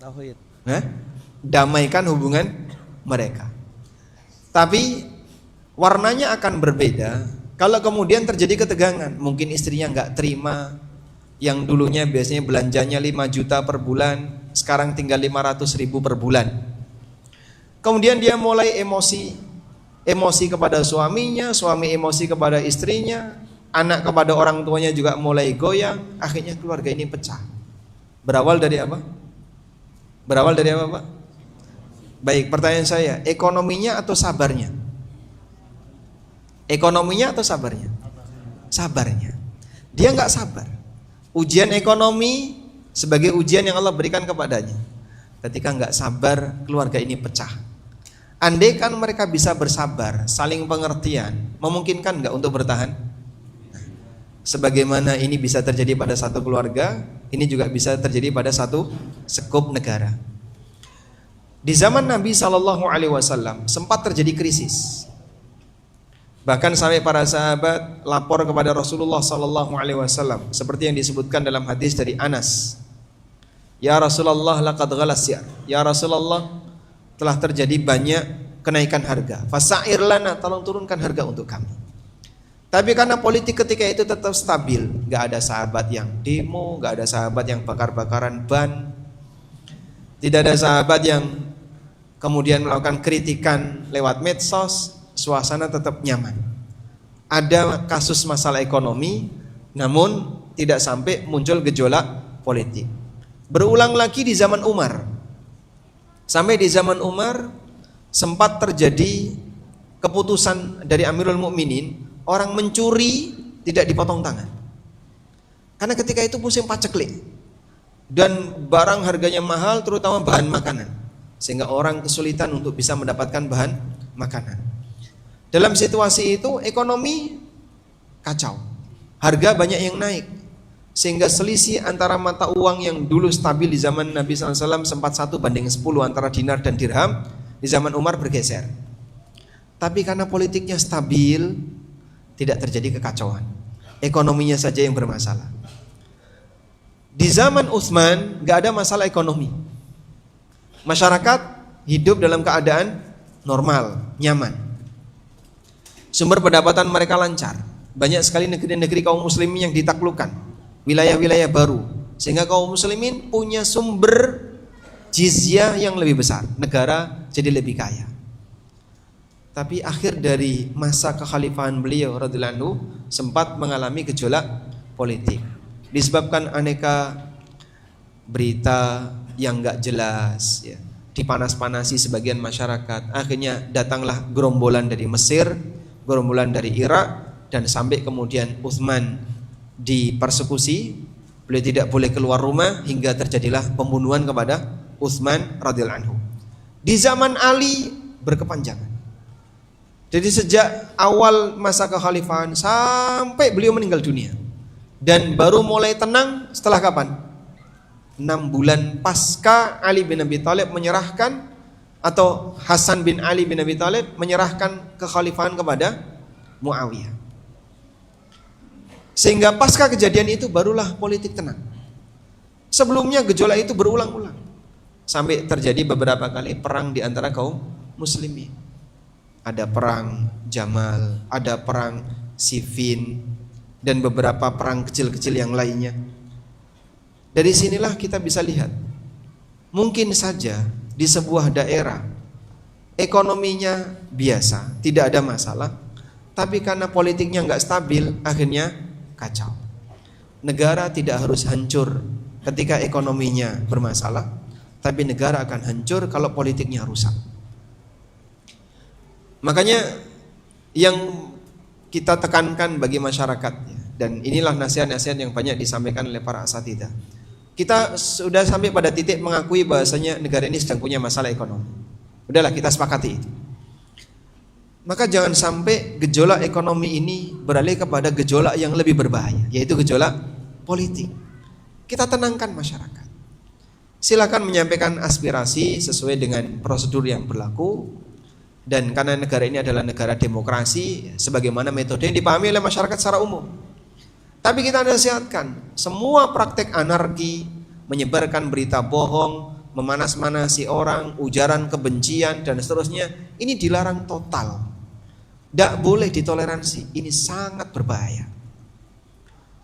Tauhid. Damaikan hubungan mereka. Tapi warnanya akan berbeda kalau kemudian terjadi ketegangan. Mungkin istrinya nggak terima, yang dulunya biasanya belanjanya 5 juta per bulan, sekarang tinggal 500.000 per bulan. Kemudian dia mulai emosi kepada suaminya, suami emosi kepada istrinya, anak kepada orang tuanya juga mulai goyang. Akhirnya keluarga ini pecah. Berawal dari apa? Berawal dari apa Pak? Baik, pertanyaan saya, ekonominya atau sabarnya? Ekonominya atau sabarnya? Sabarnya. Dia nggak sabar. Ujian ekonomi sebagai ujian yang Allah berikan kepadanya. Ketika nggak sabar, keluarga ini pecah. Andai kan mereka bisa bersabar, saling pengertian, memungkinkan nggak untuk bertahan? Sebagaimana ini bisa terjadi pada satu keluarga, ini juga bisa terjadi pada satu sekup negara. Di zaman Nabi SAW sempat terjadi krisis. Bahkan sampai para sahabat lapor kepada Rasulullah SAW, seperti yang disebutkan dalam hadis dari Anas. Ya Rasulullah, laqad ghalas ya. Ya Rasulullah, telah terjadi banyak kenaikan harga. Fasa'ir lana, tolong turunkan harga untuk kami. Tapi karena politik ketika itu tetap stabil, gak ada sahabat yang demo, gak ada sahabat yang bakar-bakaran ban, tidak ada sahabat yang kemudian melakukan kritikan lewat medsos, suasana tetap nyaman. Ada kasus masalah ekonomi, namun tidak sampai muncul gejolak politik. Berulang lagi di zaman Umar. Sampai di zaman Umar sempat terjadi keputusan dari Amirul Mukminin, orang mencuri tidak dipotong tangan. Karena ketika itu musim paceklik dan barang harganya mahal, terutama bahan makanan, sehingga orang kesulitan untuk bisa mendapatkan bahan makanan. Dalam situasi itu ekonomi kacau, harga banyak yang naik, sehingga selisih antara mata uang yang dulu stabil di zaman Nabi SAW sempat 1:10 antara dinar dan dirham, di zaman Umar bergeser. Tapi karena politiknya stabil, tidak terjadi kekacauan, ekonominya saja yang bermasalah. Di zaman Utsman gak ada masalah ekonomi. Masyarakat hidup dalam keadaan normal, nyaman. Sumber pendapatan mereka lancar. Banyak sekali negeri-negeri kaum muslimin yang ditaklukkan, wilayah-wilayah baru, sehingga kaum muslimin punya sumber jizyah yang lebih besar. Negara jadi lebih kaya. Tapi akhir dari masa kekhalifahan beliau radhiyallahu anhu sempat mengalami gejolak politik. Disebabkan aneka berita yang gak jelas ya, dipanas-panasi sebagian masyarakat. Akhirnya datanglah gerombolan dari Mesir, gerombolan dari Irak, dan sampai kemudian Utsman dipersekusi. Beliau tidak boleh keluar rumah hingga terjadilah pembunuhan kepada Utsman radhiyallahu anhu. Di zaman Ali berkepanjangan. Jadi sejak awal masa kekhalifahan sampai beliau meninggal dunia. Dan baru mulai tenang setelah kapan? 6 bulan pasca Ali bin Abi Thalib menyerahkan, atau Hasan bin Ali bin Abi Thalib menyerahkan kekhalifahan kepada Muawiyah. Sehingga pasca kejadian itu barulah politik tenang. Sebelumnya gejolak itu berulang-ulang. Sampai terjadi beberapa kali perang di antara kaum muslimin. Ada perang Jamal, ada perang Siffin, dan beberapa perang kecil-kecil yang lainnya. Dari sinilah kita bisa lihat, mungkin saja di sebuah daerah ekonominya biasa, tidak ada masalah, tapi karena politiknya nggak stabil, akhirnya kacau. Negara tidak harus hancur ketika ekonominya bermasalah, tapi negara akan hancur kalau politiknya rusak. Makanya yang kita tekankan bagi masyarakat, dan inilah nasihat-nasihat yang banyak disampaikan oleh para asatidzah. Kita sudah sampai pada titik mengakui bahwasanya negara ini sedang punya masalah ekonomi. Udahlah, kita sepakati itu. Maka jangan sampai gejolak ekonomi ini beralih kepada gejolak yang lebih berbahaya, yaitu gejolak politik. Kita tenangkan masyarakat. Silakan menyampaikan aspirasi sesuai dengan prosedur yang berlaku. Dan karena negara ini adalah negara demokrasi, sebagaimana metode yang dipahami oleh masyarakat secara umum. Tapi kita nasihatkan, semua praktek anarki, menyebarkan berita bohong, memanas-manasi orang, ujaran kebencian dan seterusnya, ini dilarang total. Tidak boleh ditoleransi, ini sangat berbahaya.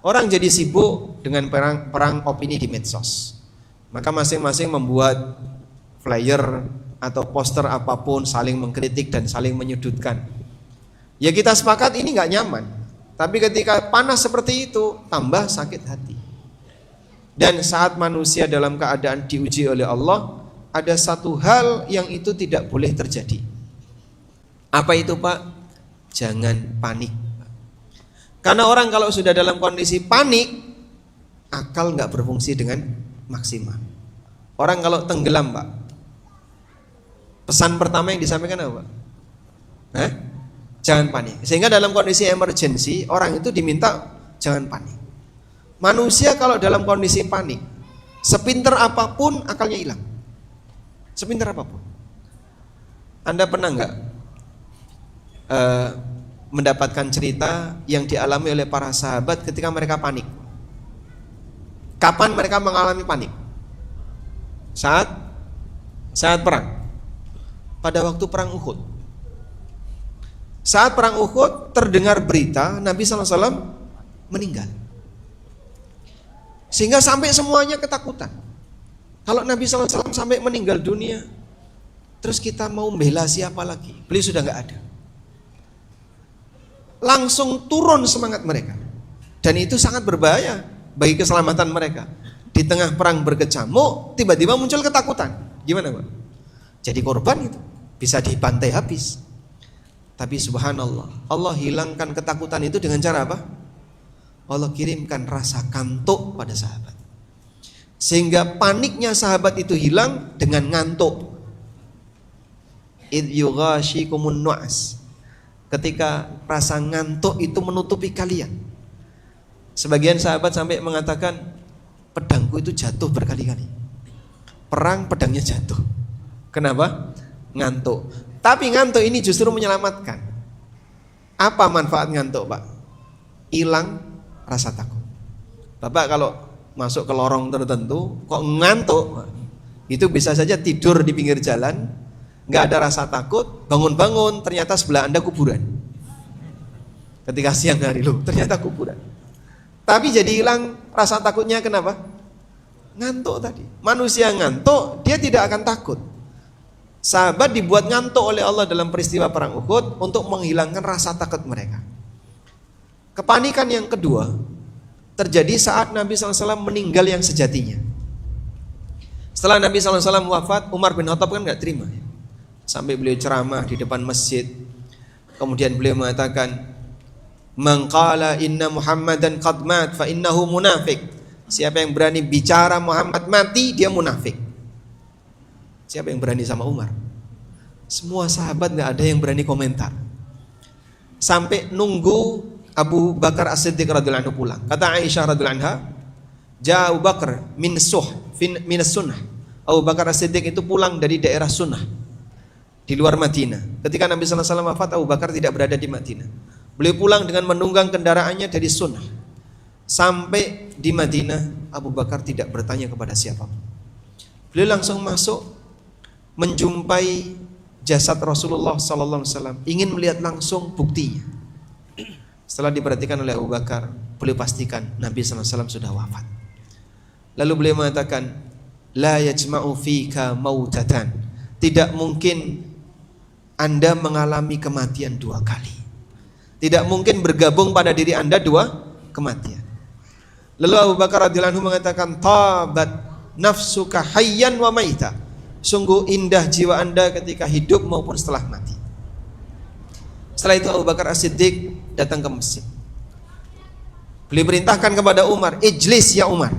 Orang jadi sibuk dengan perang opini di medsos. Maka masing-masing membuat flyer atau poster apapun, saling mengkritik dan saling menyudutkan. Ya kita sepakat ini gak nyaman. Tapi ketika panas seperti itu, tambah sakit hati. Dan saat manusia dalam keadaan diuji oleh Allah, ada satu hal yang itu tidak boleh terjadi. Apa itu Pak? Jangan panik. Karena orang kalau sudah dalam kondisi panik, akal gak berfungsi dengan maksimal. Orang kalau tenggelam Pak, pesan pertama yang disampaikan apa? Jangan panik. Sehingga dalam kondisi emergency, orang itu diminta jangan panik. Manusia kalau dalam kondisi panik, sepinter apapun akalnya hilang. Sepinter apapun. Anda pernah nggak mendapatkan cerita yang dialami oleh para sahabat ketika mereka panik? Kapan mereka mengalami panik? Saat perang. Pada waktu perang Uhud. Saat perang Uhud terdengar berita Nabi SAW meninggal. Sehingga sampai semuanya ketakutan. Kalau Nabi SAW sampai meninggal dunia, terus kita mau membela siapa lagi? Beliau sudah gak ada. Langsung turun semangat mereka. Dan itu sangat berbahaya bagi keselamatan mereka. Di tengah perang berkecamuk, tiba-tiba muncul ketakutan. Gimana Pak? Jadi korban itu bisa dibantai habis. Tapi subhanallah, Allah hilangkan ketakutan itu dengan cara apa? Allah kirimkan rasa kantuk pada sahabat. Sehingga paniknya sahabat itu hilang dengan ngantuk. Idh yughashikumun nu'as. Ketika rasa ngantuk itu menutupi kalian. Sebagian sahabat sampai mengatakan, pedangku itu jatuh berkali-kali. Perang pedangnya jatuh. Kenapa? Ngantuk. Tapi ngantuk ini justru menyelamatkan. Apa manfaat ngantuk Pak? Hilang rasa takut. Bapak kalau masuk ke lorong tertentu, kok ngantuk, itu bisa saja tidur di pinggir jalan, nggak ada rasa takut, bangun-bangun ternyata sebelah Anda kuburan. Ketika siang hari, loh ternyata kuburan. Tapi jadi hilang rasa takutnya, kenapa? Ngantuk tadi. Manusia ngantuk, dia tidak akan takut. Sahabat dibuat ngantuk oleh Allah dalam peristiwa perang Uhud untuk menghilangkan rasa takut mereka. Kepanikan yang kedua terjadi saat Nabi SAW meninggal yang sejatinya. Setelah Nabi SAW wafat, Umar bin Khattab kan gak terima, sampai beliau ceramah di depan masjid. Kemudian beliau mengatakan, "Man qala inna Muhammadan qad mat fa innahu munafiq." Siapa yang berani bicara Muhammad mati, dia munafik. Siapa yang berani sama Umar? Semua sahabat gak ada yang berani komentar. Sampai nunggu Abu Bakar As-Siddiq radhiyallahu anhu pulang. Kata Aisyah radhiyallahu anha, "Ja Abu Bakar min sunnah." Abu Bakar As-Siddiq itu pulang dari daerah Sunnah di luar Madinah. Ketika Nabi sallallahu alaihi wasallam wafat, Abu Bakar tidak berada di Madinah. Beliau pulang dengan menunggang kendaraannya dari Sunnah. Sampai di Madinah, Abu Bakar tidak bertanya kepada siapa. Beliau langsung masuk, menjumpai jasad Rasulullah sallallahu alaihi wasallam, ingin melihat langsung buktinya. Setelah diperhatikan oleh Abu Bakar, beliau pastikan Nabi sallallahu alaihi wasallam sudah wafat. Lalu beliau mengatakan, "La yajma'u fika mautatan." Tidak mungkin Anda mengalami kematian dua kali. Tidak mungkin bergabung pada diri Anda dua kematian. Lalu Abu Bakar radhiyallahu anhu mengatakan, "Tabat nafsuka hayyan wa maita." Sungguh indah jiwa Anda ketika hidup maupun setelah mati. Setelah itu Abu Bakar As-Siddiq datang ke masjid. Beliau perintahkan kepada Umar, "Ijlis ya Umar."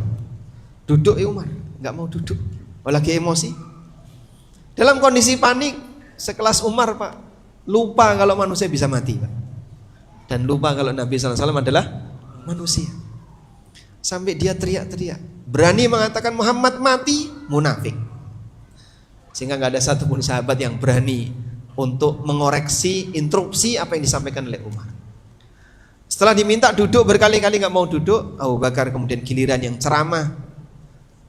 Duduk ya Umar, nggak mau duduk, lagi emosi. Dalam kondisi panik, sekelas Umar Pak, lupa kalau manusia bisa mati Pak, dan lupa kalau Nabi SAW adalah manusia. Sampai dia teriak-teriak, berani mengatakan Muhammad mati, munafik. Sehingga nggak ada satupun sahabat yang berani untuk mengoreksi instruksi apa yang disampaikan oleh Umar. Setelah diminta duduk berkali-kali nggak mau duduk, Abu Bakar kemudian giliran yang ceramah.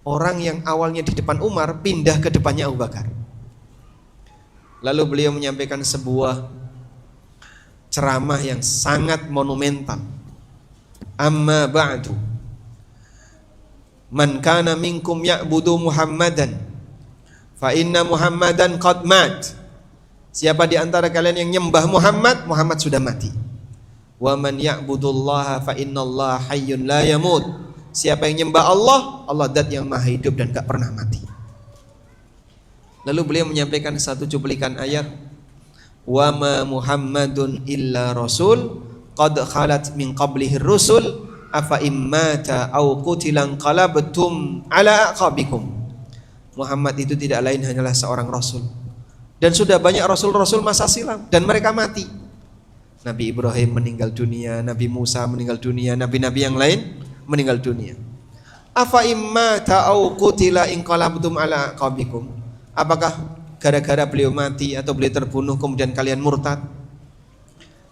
Orang yang awalnya di depan Umar pindah ke depannya Abu Bakar. Lalu beliau menyampaikan sebuah ceramah yang sangat monumental. Amma ba'du, man kana minkum ya'budu Muhammadan fa inna Muhammadan qad mat. Siapa di antara kalian yang nyembah Muhammad, Muhammad sudah mati. Wa man ya'budullaha fa innallaha hayyun la yamut. Siapa yang nyembah Allah, Allah zat yang maha hidup dan gak pernah mati. Lalu beliau menyampaikan satu cuplikan ayat, "Wa ma Muhammadun illa rasul qad khalat min qablihi rusul afa immata aw qutilan qalabtum ala aqabikum." Muhammad itu tidak lain hanyalah seorang rasul, dan sudah banyak rasul-rasul masa silam dan mereka mati. Nabi Ibrahim meninggal dunia, Nabi Musa meninggal dunia, nabi-nabi yang lain meninggal dunia. Afa imma ta'au qutila in qalabtum ala qabikum. Apakah gara-gara beliau mati atau beliau terbunuh kemudian kalian murtad?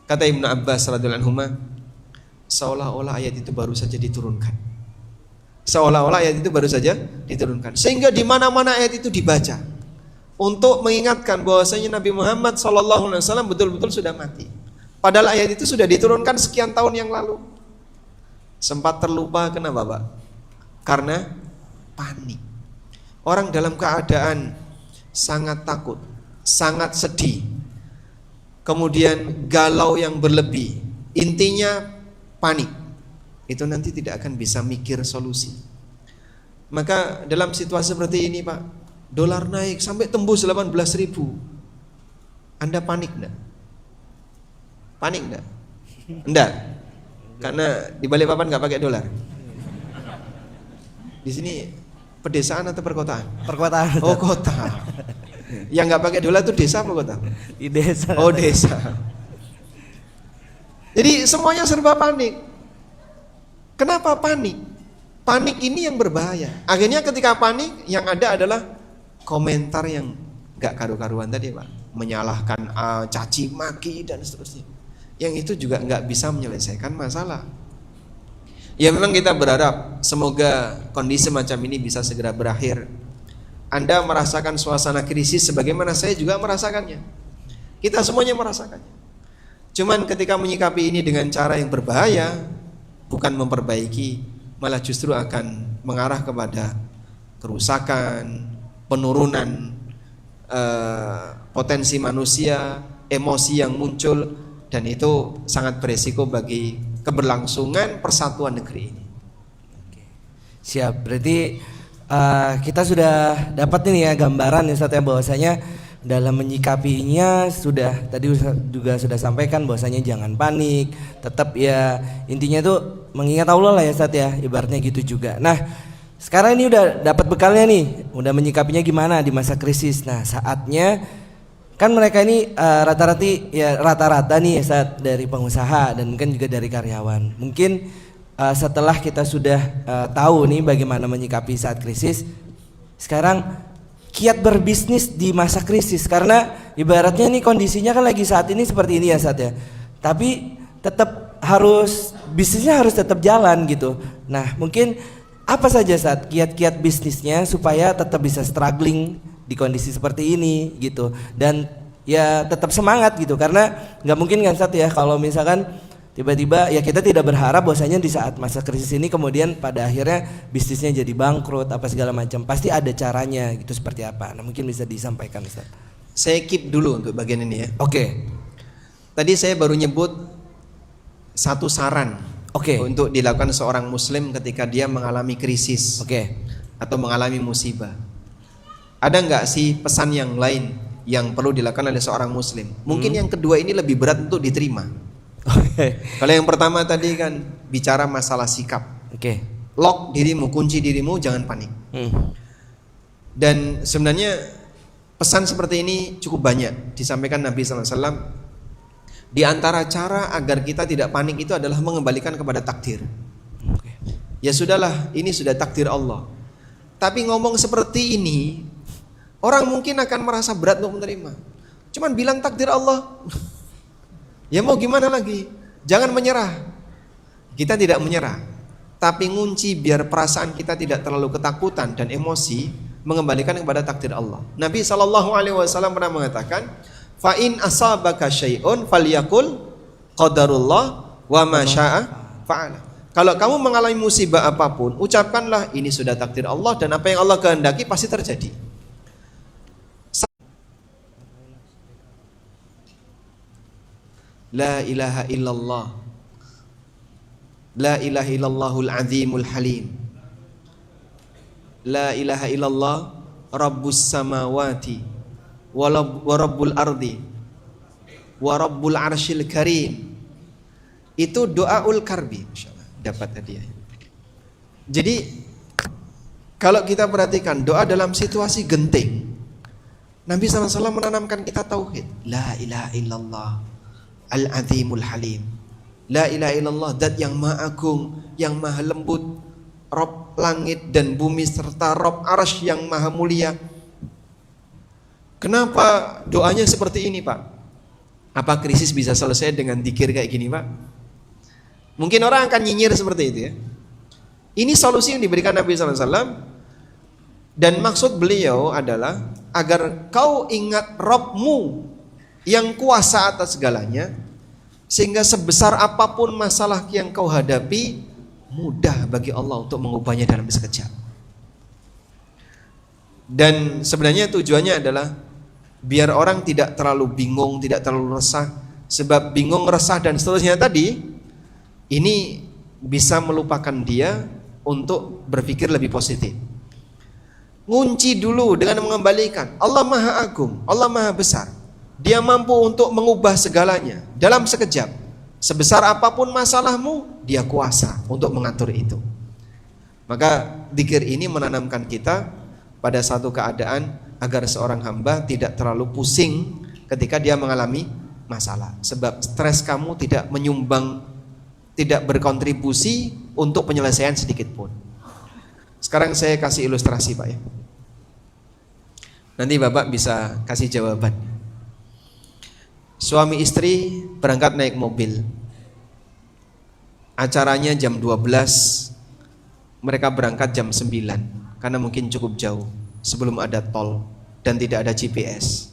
Kata Ibnu Abbas radhiyallahu anhu, seolah-olah ayat itu baru saja diturunkan. Seolah-olah ayat itu baru saja diturunkan. Sehingga di mana-mana ayat itu dibaca untuk mengingatkan bahwasanya Nabi Muhammad SAW betul-betul sudah mati. Padahal ayat itu sudah diturunkan sekian tahun yang lalu. Sempat terlupa, kenapa Pak? Karena panik. Orang dalam keadaan sangat takut, sangat sedih, kemudian galau yang berlebih, intinya panik. Itu nanti tidak akan bisa mikir solusi. Maka dalam situasi seperti ini Pak, dolar naik sampai tembus 18.000. Anda panik enggak? Panik enggak? Enggak. Karena di Balikpapan nggak pakai dolar. Di sini pedesaan atau perkotaan? Perkotaan. Oh kota. Yang nggak pakai dolar itu desa apa kota? Di desa. Oh desa. Jadi semuanya serba panik. Kenapa panik? Panik ini yang berbahaya. Akhirnya ketika panik yang ada adalah komentar yang nggak karu-karuan tadi Pak, menyalahkan, caci maki dan seterusnya. Yang itu juga nggak bisa menyelesaikan masalah. Ya memang kita berharap semoga kondisi macam ini bisa segera berakhir. Anda merasakan suasana krisis sebagaimana saya juga merasakannya. Kita semuanya merasakannya. Cuman ketika menyikapi ini dengan cara yang berbahaya, bukan memperbaiki, malah justru akan mengarah kepada kerusakan, penurunan potensi manusia, emosi yang muncul, dan itu sangat beresiko bagi keberlangsungan persatuan negeri ini. Siap, berarti kita sudah dapat nih ya gambaran ya Ustaz ya, bahwasanya dalam menyikapinya sudah tadi juga sudah sampaikan bahwasanya jangan panik, tetap ya intinya itu mengingat Allah lah ya Ustaz ya, ibaratnya gitu juga. Nah, sekarang ini udah dapat bekalnya nih, udah menyikapinya gimana di masa krisis. Nah, saatnya kan mereka ini rata-rata nih saat dari pengusaha dan mungkin juga dari karyawan. Mungkin setelah kita sudah tahu nih bagaimana menyikapi saat krisis, sekarang kiat berbisnis di masa krisis, karena ibaratnya nih kondisinya kan lagi saat ini seperti ini ya saat ya. Tapi tetap harus bisnisnya harus tetap jalan gitu. Nah, mungkin apa saja saat kiat-kiat bisnisnya supaya tetap bisa struggling di kondisi seperti ini gitu, dan ya tetap semangat gitu, karena nggak mungkin kan Sat ya kalau misalkan tiba-tiba ya kita tidak berharap bahwasanya di saat masa krisis ini kemudian pada akhirnya bisnisnya jadi bangkrut apa segala macam, pasti ada caranya gitu, seperti apa. Nah, mungkin bisa disampaikan Ustaz. Saya keep dulu untuk bagian ini ya. Oke. Tadi saya baru nyebut satu saran untuk dilakukan seorang muslim ketika dia mengalami krisis atau mengalami musibah. Ada nggak sih pesan yang lain yang perlu dilakukan oleh seorang muslim? Mungkin yang kedua ini lebih berat untuk diterima. Kalau yang pertama tadi kan bicara masalah sikap. Lock dirimu, kunci dirimu, jangan panik. Dan sebenarnya pesan seperti ini cukup banyak disampaikan Nabi SAW. Di antara cara agar kita tidak panik itu adalah mengembalikan kepada takdir. Ya sudahlah, ini sudah takdir Allah. Tapi ngomong seperti ini, orang mungkin akan merasa berat untuk menerima. Cuman bilang takdir Allah, ya mau gimana lagi? Jangan menyerah. Kita tidak menyerah, tapi ngunci biar perasaan kita tidak terlalu ketakutan dan emosi, mengembalikan kepada takdir Allah. Nabi SAW pernah mengatakan, fa in asabaka syai'un falyakul qadarullah wa ma syaa fa'ala. Kalau kamu mengalami musibah apapun, ucapkanlah ini sudah takdir Allah, dan apa yang Allah kehendaki pasti terjadi. La ilaha illallah, la ilaha illallahul azimul halim, la ilaha illallah rabbus samawati wa rabbul ardi wa rabbul arsyil karim. Itu doaul karbi, insyaallah dapat hadiah. Jadi kalau kita perhatikan doa dalam situasi genting, Nabi SAW menanamkan kita tauhid. La ilaha illallah Al-Azimul Halim. La ilaha illallah, zat yang maha agung, yang maha lembut, Rob langit dan bumi serta Rob arsy yang maha mulia. Kenapa doanya seperti ini Pak? Apa krisis bisa selesai dengan zikir kayak gini Pak? Mungkin orang akan nyinyir seperti itu ya. Ini solusi yang diberikan Nabi SAW. Dan maksud beliau adalah agar kau ingat Robmu yang kuasa atas segalanya, sehingga sebesar apapun masalah yang kau hadapi, mudah bagi Allah untuk mengubahnya dalam sekejap. Dan sebenarnya tujuannya adalah biar orang tidak terlalu bingung, tidak terlalu resah. Sebab bingung, resah dan seterusnya tadi, ini bisa melupakan dia untuk berpikir lebih positif. Ngunci dulu dengan mengembalikan. Allah Maha Agung, Allah Maha Besar. Dia mampu untuk mengubah segalanya dalam sekejap. Sebesar apapun masalahmu, dia kuasa untuk mengatur itu. Maka zikir ini menanamkan kita pada satu keadaan agar seorang hamba tidak terlalu pusing ketika dia mengalami masalah. Sebab stres kamu tidak menyumbang, tidak berkontribusi untuk penyelesaian sedikit pun. Sekarang saya kasih ilustrasi Pak ya. Nanti Bapak bisa kasih jawaban. Suami istri berangkat naik mobil. acaranya jam 12, mereka berangkat jam 9 karena mungkin cukup jauh sebelum ada tol dan tidak ada GPS.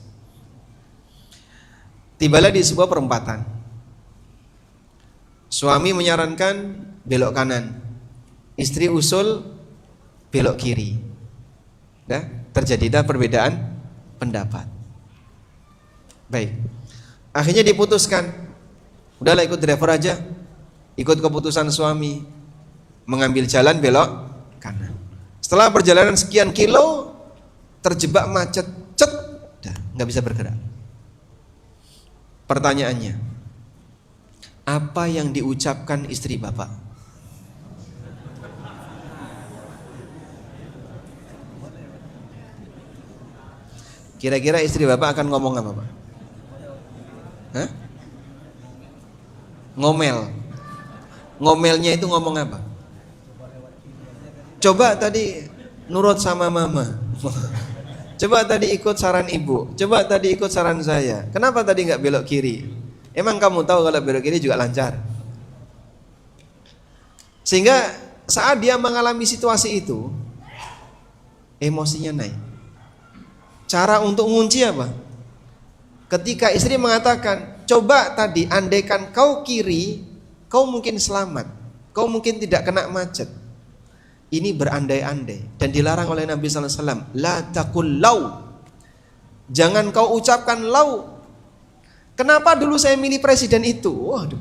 Tibalah di sebuah perempatan. Suami menyarankan belok kanan, istri usul belok kiri. Nah, terjadilah perbedaan pendapat. Baik, akhirnya diputuskan, udahlah ikut driver aja, ikut keputusan suami, mengambil jalan belok kanan. Setelah perjalanan sekian kilo, terjebak macet, nggak bisa bergerak. Pertanyaannya, apa yang diucapkan istri bapak? Kira-kira istri bapak akan ngomong apa, Pak? Hah? Ngomel. Ngomelnya itu ngomong apa? Coba tadi nurut sama mama. Coba tadi ikut saran ibu. Coba tadi ikut saran saya. Kenapa tadi nggak belok kiri? Emang kamu tahu kalau belok kiri juga lancar? Sehingga saat dia mengalami situasi itu, emosinya naik. Cara untuk ngunci apa? Ketika istri mengatakan, coba tadi andaikan kau kiri, kau mungkin selamat, kau mungkin tidak kena macet. Ini berandai-andai dan dilarang oleh Nabi SAW. La taqul lau, jangan kau ucapkan lau. Kenapa dulu saya milih presiden itu? Waduh,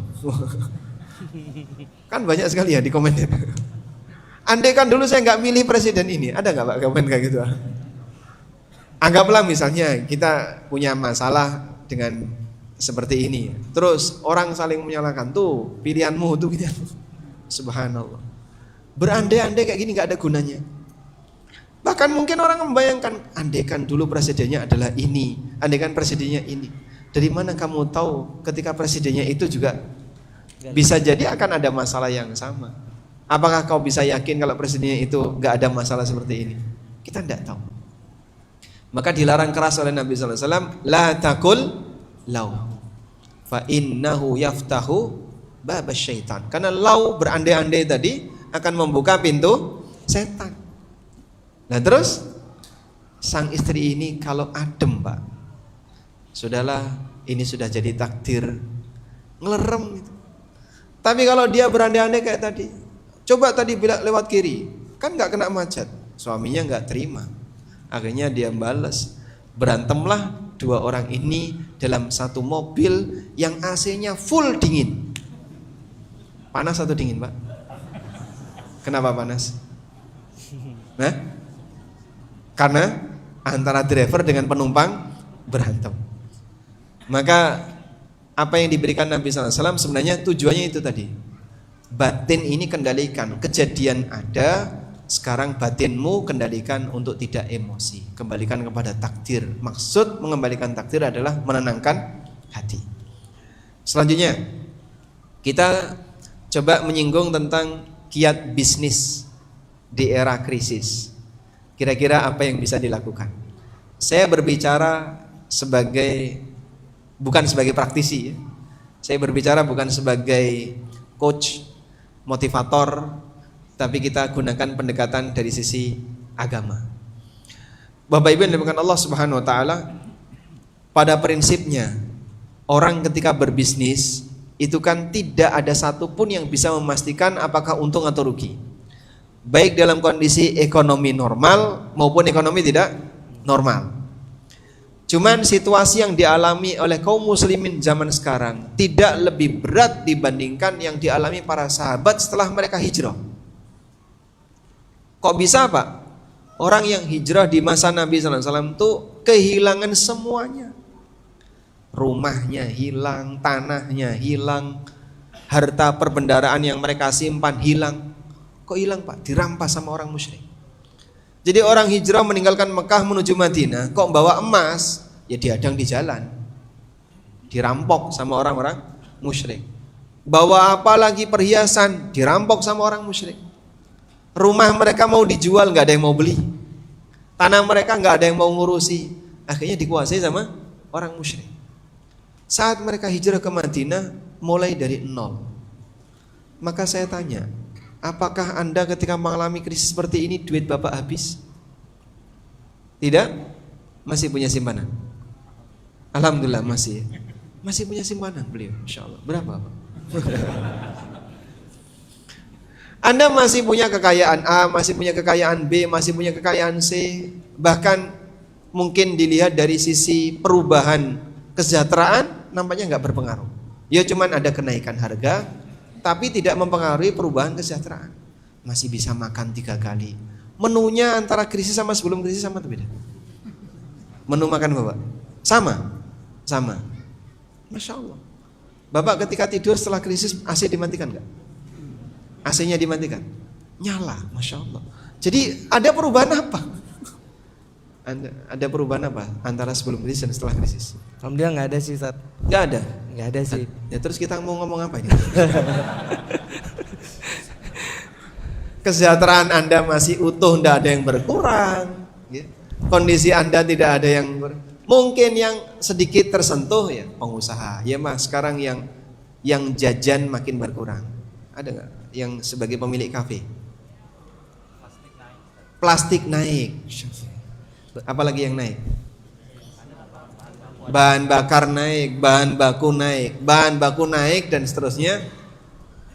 kan banyak sekali ya di komen. Andaikan dulu saya nggak milih presiden ini, ada nggak Pak komen kayak gitu? Anggaplah misalnya kita punya masalah dengan seperti ini, terus orang saling menyalahkan, tuh pilihanmu tuh gitu. Subhanallah. Berandai-andai kayak gini nggak ada gunanya. Bahkan mungkin orang membayangkan, andaikan dulu presidennya adalah ini, andaikan presidennya ini. Dari mana kamu tahu ketika presidennya itu juga bisa jadi akan ada masalah yang sama? Apakah kau bisa yakin kalau presidennya itu nggak ada masalah seperti ini? Kita tidak tahu. Maka dilarang keras oleh Nabi SAW, la taqul lau, fa innahu yaftahu babas syaitan. Karena lau, berandai-andai tadi, akan membuka pintu setan. Nah terus sang istri ini kalau adem, Pak, sudahlah, ini sudah jadi takdir, ngelerem gitu. Tapi kalau dia berandai-andai kayak tadi, coba tadi bilang lewat kiri, kan nggak kena macet. Suaminya nggak terima. Akhirnya dia balas. Berantemlah dua orang ini dalam satu mobil yang AC-nya full dingin. Panas atau dingin, Pak? Kenapa panas? Nah, karena antara driver dengan penumpang berantem. Maka apa yang diberikan Nabi SAW sebenarnya tujuannya itu tadi. Batin ini kendalikan. Kejadian ada, sekarang batinmu kendalikan untuk tidak emosi. Kembalikan kepada takdir. Maksud mengembalikan takdir adalah menenangkan hati. Selanjutnya kita coba menyinggung tentang kiat bisnis di era krisis. Kira-kira apa yang bisa dilakukan? Saya berbicara bukan sebagai praktisi ya. Saya berbicara bukan sebagai coach, motivator, tapi kita gunakan pendekatan dari sisi agama. Bapak Ibu yang dimuliakan Allah Subhanahu wa taala, pada prinsipnya orang ketika berbisnis itu kan tidak ada satupun yang bisa memastikan apakah untung atau rugi. Baik dalam kondisi ekonomi normal maupun ekonomi tidak normal. Cuman situasi yang dialami oleh kaum muslimin zaman sekarang tidak lebih berat dibandingkan yang dialami para sahabat setelah mereka hijrah. Kok bisa, Pak? Orang yang hijrah di masa Nabi SAW itu kehilangan semuanya. Rumahnya hilang, tanahnya hilang, harta perbendaraan yang mereka simpan hilang. Kok hilang, Pak? Dirampas sama orang musyrik. Jadi orang hijrah meninggalkan Mekah menuju Madinah, kok bawa emas? Ya dihadang di jalan, dirampok sama orang-orang musyrik. Bawa apa lagi perhiasan? Dirampok sama orang musyrik. Rumah mereka mau dijual, nggak ada yang mau beli. Tanah mereka nggak ada yang mau ngurusi. Akhirnya dikuasai sama orang musyrik. Saat mereka hijrah ke Madinah, mulai dari nol. Maka saya tanya, apakah Anda ketika mengalami krisis seperti ini duit Bapak habis? Tidak? Masih punya simpanan? Alhamdulillah masih. Masih punya simpanan beliau, insya Allah. Berapa Pak? Anda masih punya kekayaan A, masih punya kekayaan B, masih punya kekayaan C. Bahkan mungkin dilihat dari sisi perubahan kesejahteraan nampaknya nggak berpengaruh. Ya cuman ada kenaikan harga, tapi tidak mempengaruhi perubahan kesejahteraan. Masih bisa makan 3 kali. Menunya antara krisis sama sebelum krisis sama atau beda? Menu makan Bapak? Sama. Masya Allah. Bapak ketika tidur setelah krisis AC dimatikan nggak? AC-nya dimatikan? Nyala, Masya Allah. Jadi ada perubahan apa? Ada perubahan apa antara sebelum krisis dan setelah krisis? Alhamdulillah nggak ada sih, Ustaz. Nggak ada? Nggak ada sih. Ya terus kita mau ngomong apa ini? Kesejahteraan Anda masih utuh, tidak ada yang berkurang. Kondisi Anda tidak ada yang mungkin yang sedikit tersentuh ya pengusaha. Ya Mas, sekarang yang jajan makin berkurang. Ada nggak yang sebagai pemilik kafe? Plastik naik. Apalagi yang naik? Bahan bakar naik, bahan baku naik dan seterusnya.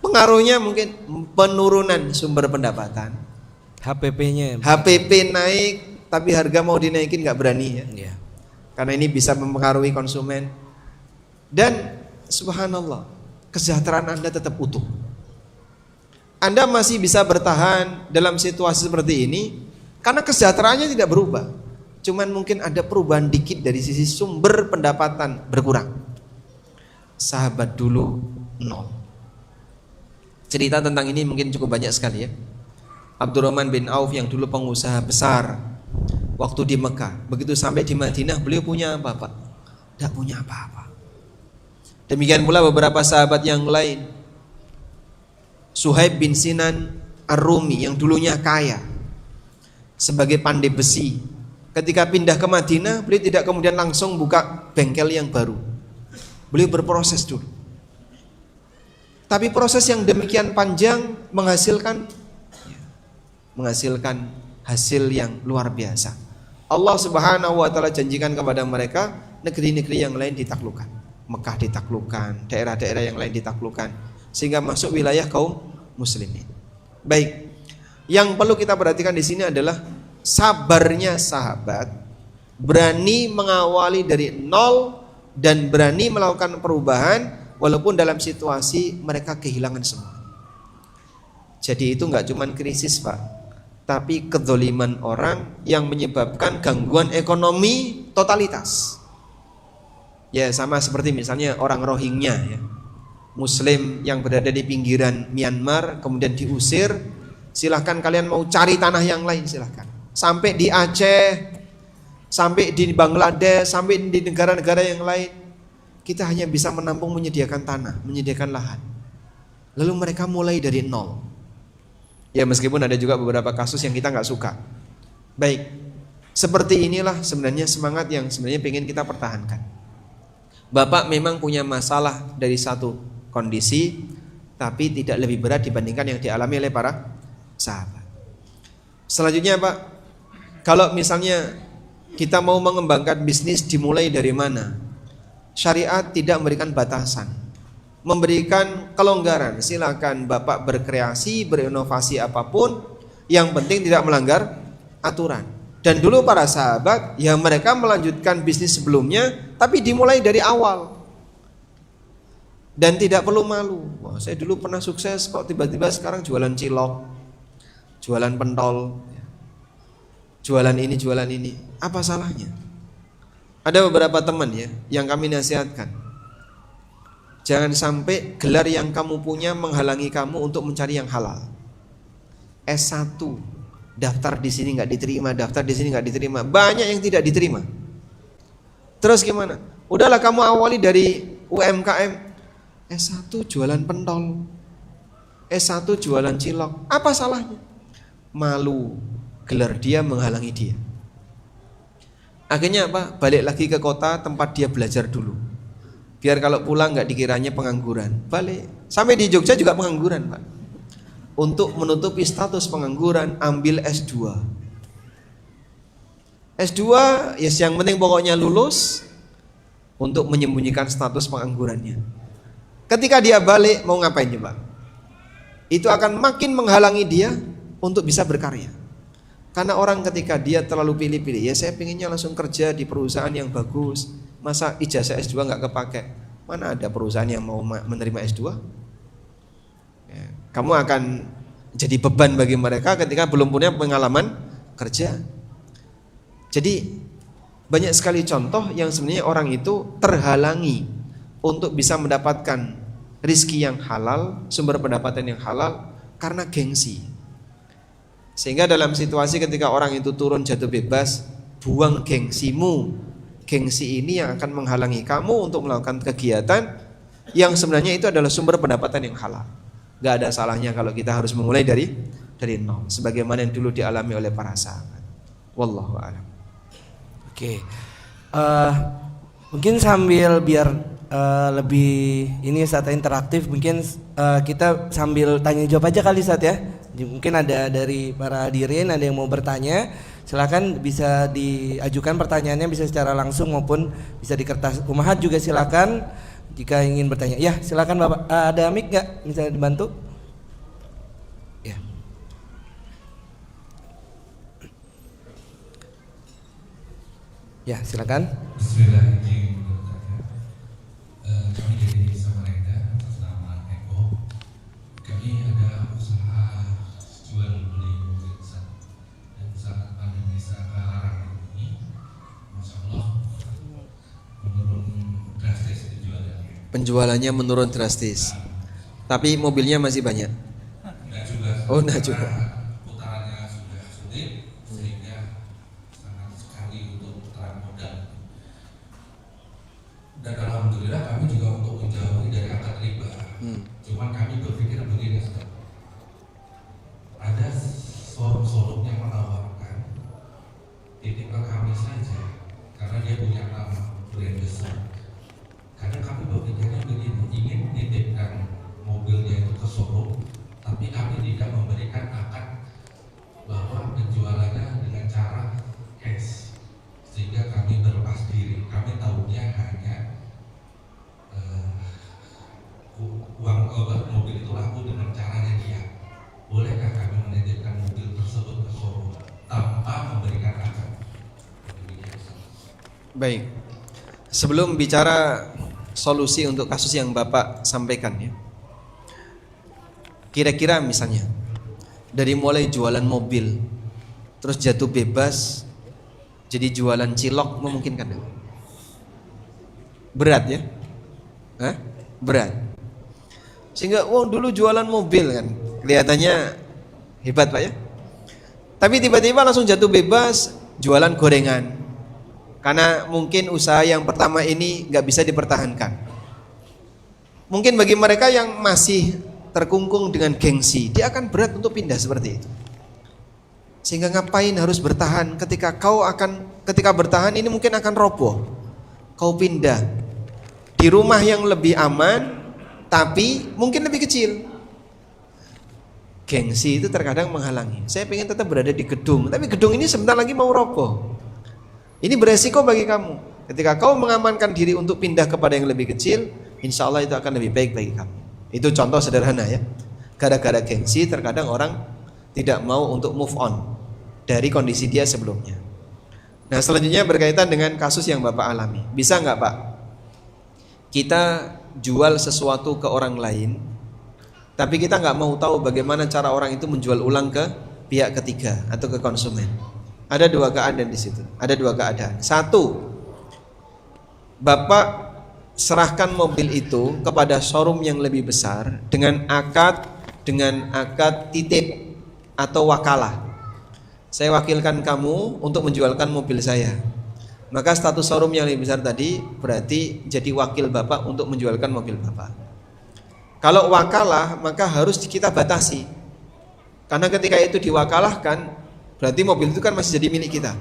Pengaruhnya mungkin penurunan sumber pendapatan. HPP naik, tapi harga mau dinaikin nggak berani ya. Iya. Karena ini bisa mempengaruhi konsumen. Dan subhanallah, kesejahteraan Anda tetap utuh. Anda masih bisa bertahan dalam situasi seperti ini karena kesejahteraannya tidak berubah. Cuman mungkin ada perubahan dikit dari sisi sumber pendapatan berkurang. Sahabat dulu 0. Cerita tentang ini mungkin cukup banyak sekali ya. Abdurrahman bin Auf yang dulu pengusaha besar waktu di Mekah, begitu sampai di Madinah beliau punya apa Pak? Tidak punya apa-apa. Demikian pula beberapa sahabat yang lain. Suhaib bin Sinan Ar-Rumi yang dulunya kaya sebagai pandai besi, ketika pindah ke Madinah beliau tidak kemudian langsung buka bengkel yang baru. Beliau berproses dulu. Tapi proses yang demikian panjang menghasilkan hasil yang luar biasa. Allah Subhanahu wa taala janjikan kepada mereka negeri-negeri yang lain ditaklukkan. Mekah ditaklukkan, daerah-daerah yang lain ditaklukkan sehingga masuk wilayah kaum muslimin. Baik. Yang perlu kita perhatikan di sini adalah sabarnya sahabat, berani mengawali dari nol dan berani melakukan perubahan walaupun dalam situasi mereka kehilangan semua. Jadi itu nggak cuma krisis Pak, tapi kedzaliman orang yang menyebabkan gangguan ekonomi totalitas. Ya sama seperti misalnya orang Rohingya ya, Muslim yang berada di pinggiran Myanmar kemudian diusir, silahkan kalian mau cari tanah yang lain silahkan. Sampai di Aceh, sampai di Bangladesh, sampai di negara-negara yang lain, kita hanya bisa menampung, menyediakan tanah, menyediakan lahan. Lalu mereka mulai dari nol. Ya meskipun ada juga beberapa kasus yang kita nggak suka. Baik, seperti inilah sebenarnya semangat yang sebenarnya pengen kita pertahankan. Bapak memang punya masalah dari satu kondisi, tapi tidak lebih berat dibandingkan yang dialami oleh para sahabat. Selanjutnya Pak, kalau misalnya kita mau mengembangkan bisnis dimulai dari mana? Syariat tidak memberikan batasan, memberikan kelonggaran. Silakan Bapak berkreasi, berinovasi apapun, yang penting tidak melanggar aturan. Dan dulu para sahabat, ya mereka melanjutkan bisnis sebelumnya, tapi dimulai dari awal. Dan tidak perlu malu. Wah, saya dulu pernah sukses kok tiba-tiba sekarang jualan cilok, jualan pentol, jualan ini. Apa salahnya? Ada beberapa teman ya yang kami nasihatkan. Jangan sampai gelar yang kamu punya menghalangi kamu untuk mencari yang halal. S1, daftar di sini nggak diterima, daftar di sini nggak diterima. Banyak yang tidak diterima. Terus gimana? Udahlah kamu awali dari UMKM. S1 jualan pentol, S1 jualan cilok. Apa salahnya? Malu, gelar dia menghalangi dia. Akhirnya apa? Balik lagi ke kota tempat dia belajar dulu. biar kalau pulang nggak dikiranya pengangguran. Balik. Sampai di Jogja juga pengangguran, Pak. Untuk menutupi status pengangguran, ambil S2. S2, yes, yang penting pokoknya lulus untuk menyembunyikan status penganggurannya. Ketika dia balik mau ngapain coba? Itu akan makin menghalangi dia untuk bisa berkarya. Karena orang ketika dia terlalu pilih-pilih, ya saya pinginnya langsung kerja di perusahaan yang bagus. Masa ijazah S2 nggak kepake? Mana ada perusahaan yang mau menerima S2? Ya, kamu akan jadi beban bagi mereka ketika belum punya pengalaman kerja. Jadi banyak sekali contoh yang sebenarnya orang itu terhalangi untuk bisa mendapatkan rizki yang halal, sumber pendapatan yang halal karena gengsi. Sehingga dalam situasi ketika orang itu turun jatuh bebas, buang gengsimu. Gengsi ini yang akan menghalangi kamu untuk melakukan kegiatan yang sebenarnya itu adalah sumber pendapatan yang halal. Gak ada salahnya kalau kita harus memulai dari nol, sebagaimana yang dulu dialami oleh para sahabat. Wallahu a'lam. Oke. Mungkin sambil biar lebih ini saat interaktif, mungkin kita sambil tanya jawab aja kali Ustaz ya. Mungkin ada dari para hadirin ada yang mau bertanya, silakan bisa diajukan pertanyaannya, bisa secara langsung maupun bisa di kertas. Umahat juga silakan jika ingin bertanya. Ya, silakan Bapak. Ada mic nggak? Bisa dibantu? Ya. Ya, silakan. Bismillahirrahmanirrahim. Kami dari Desa Mereka atas nama Eko. Kami ada usaha jual beli mobil besar dan usaha pada desa Kalarang ini, masya Allah, menurun drastis penjualannya. Penjualannya menurun drastis. Tapi mobilnya masih banyak. Enggak juga. Oh, enggak juga. Putarannya sudah sulit sehingga sangat sekali untuk putaran modal. Dan alhamdulillah kami juga untuk menjauhi dari akad riba. Cuman kami berpikir begini, Ustaz. Ada showroom yang menawarkan titip ke kami saja karena dia punya nama brand besar. Kadang kami berpikirnya begini, ingin menitipkan mobilnya itu ke showroom, tapi kami tidak memberikan akad bahwa penjualannya dengan cara cash, sehingga kami berlepas diri. Kami tahunya hanya uang mobil itu laku dengan caranya dia. Bolehkah kami menitipkan mobil tersebut ke showroom tanpa memberikan akad? Baik. Sebelum bicara solusi untuk kasus yang Bapak sampaikan ya. Kira-kira misalnya dari mulai jualan mobil terus jatuh bebas jadi jualan cilok memungkinkan enggak? Berat ya? Hah? Berat. Sehingga dulu jualan mobil kan kelihatannya hebat Pak ya. Tapi tiba-tiba langsung jatuh bebas jualan gorengan. Karena mungkin usaha yang pertama ini nggak bisa dipertahankan. Mungkin bagi mereka yang masih terkungkung dengan gengsi, dia akan berat untuk pindah seperti itu. Sehingga ngapain harus bertahan ketika ketika bertahan ini mungkin akan roboh. Kau pindah di rumah yang lebih aman tapi mungkin lebih kecil. Gengsi itu terkadang menghalangi. Saya pengen tetap berada di gedung, tapi gedung ini sebentar lagi mau roboh. Ini beresiko bagi kamu. Ketika kau mengamankan diri untuk pindah kepada yang lebih kecil, insya Allah itu akan lebih baik bagi kamu. Itu contoh sederhana ya. Gara-gara gengsi terkadang orang tidak mau untuk move on dari kondisi dia sebelumnya. Nah selanjutnya berkaitan dengan kasus yang Bapak alami. Bisa nggak Pak kita jual sesuatu ke orang lain, tapi kita nggak mau tahu bagaimana cara orang itu menjual ulang ke pihak ketiga atau ke konsumen? Ada dua keadaan di situ. Ada dua keadaan. Satu, Bapak serahkan mobil itu kepada showroom yang lebih besar dengan akad titip atau wakalah. Saya wakilkan kamu untuk menjualkan mobil saya. Maka status showroom yang lebih besar tadi berarti jadi wakil Bapak untuk menjualkan mobil Bapak. Kalau wakalah maka harus kita batasi. Karena ketika itu diwakalahkan berarti mobil itu kan masih jadi milik kita.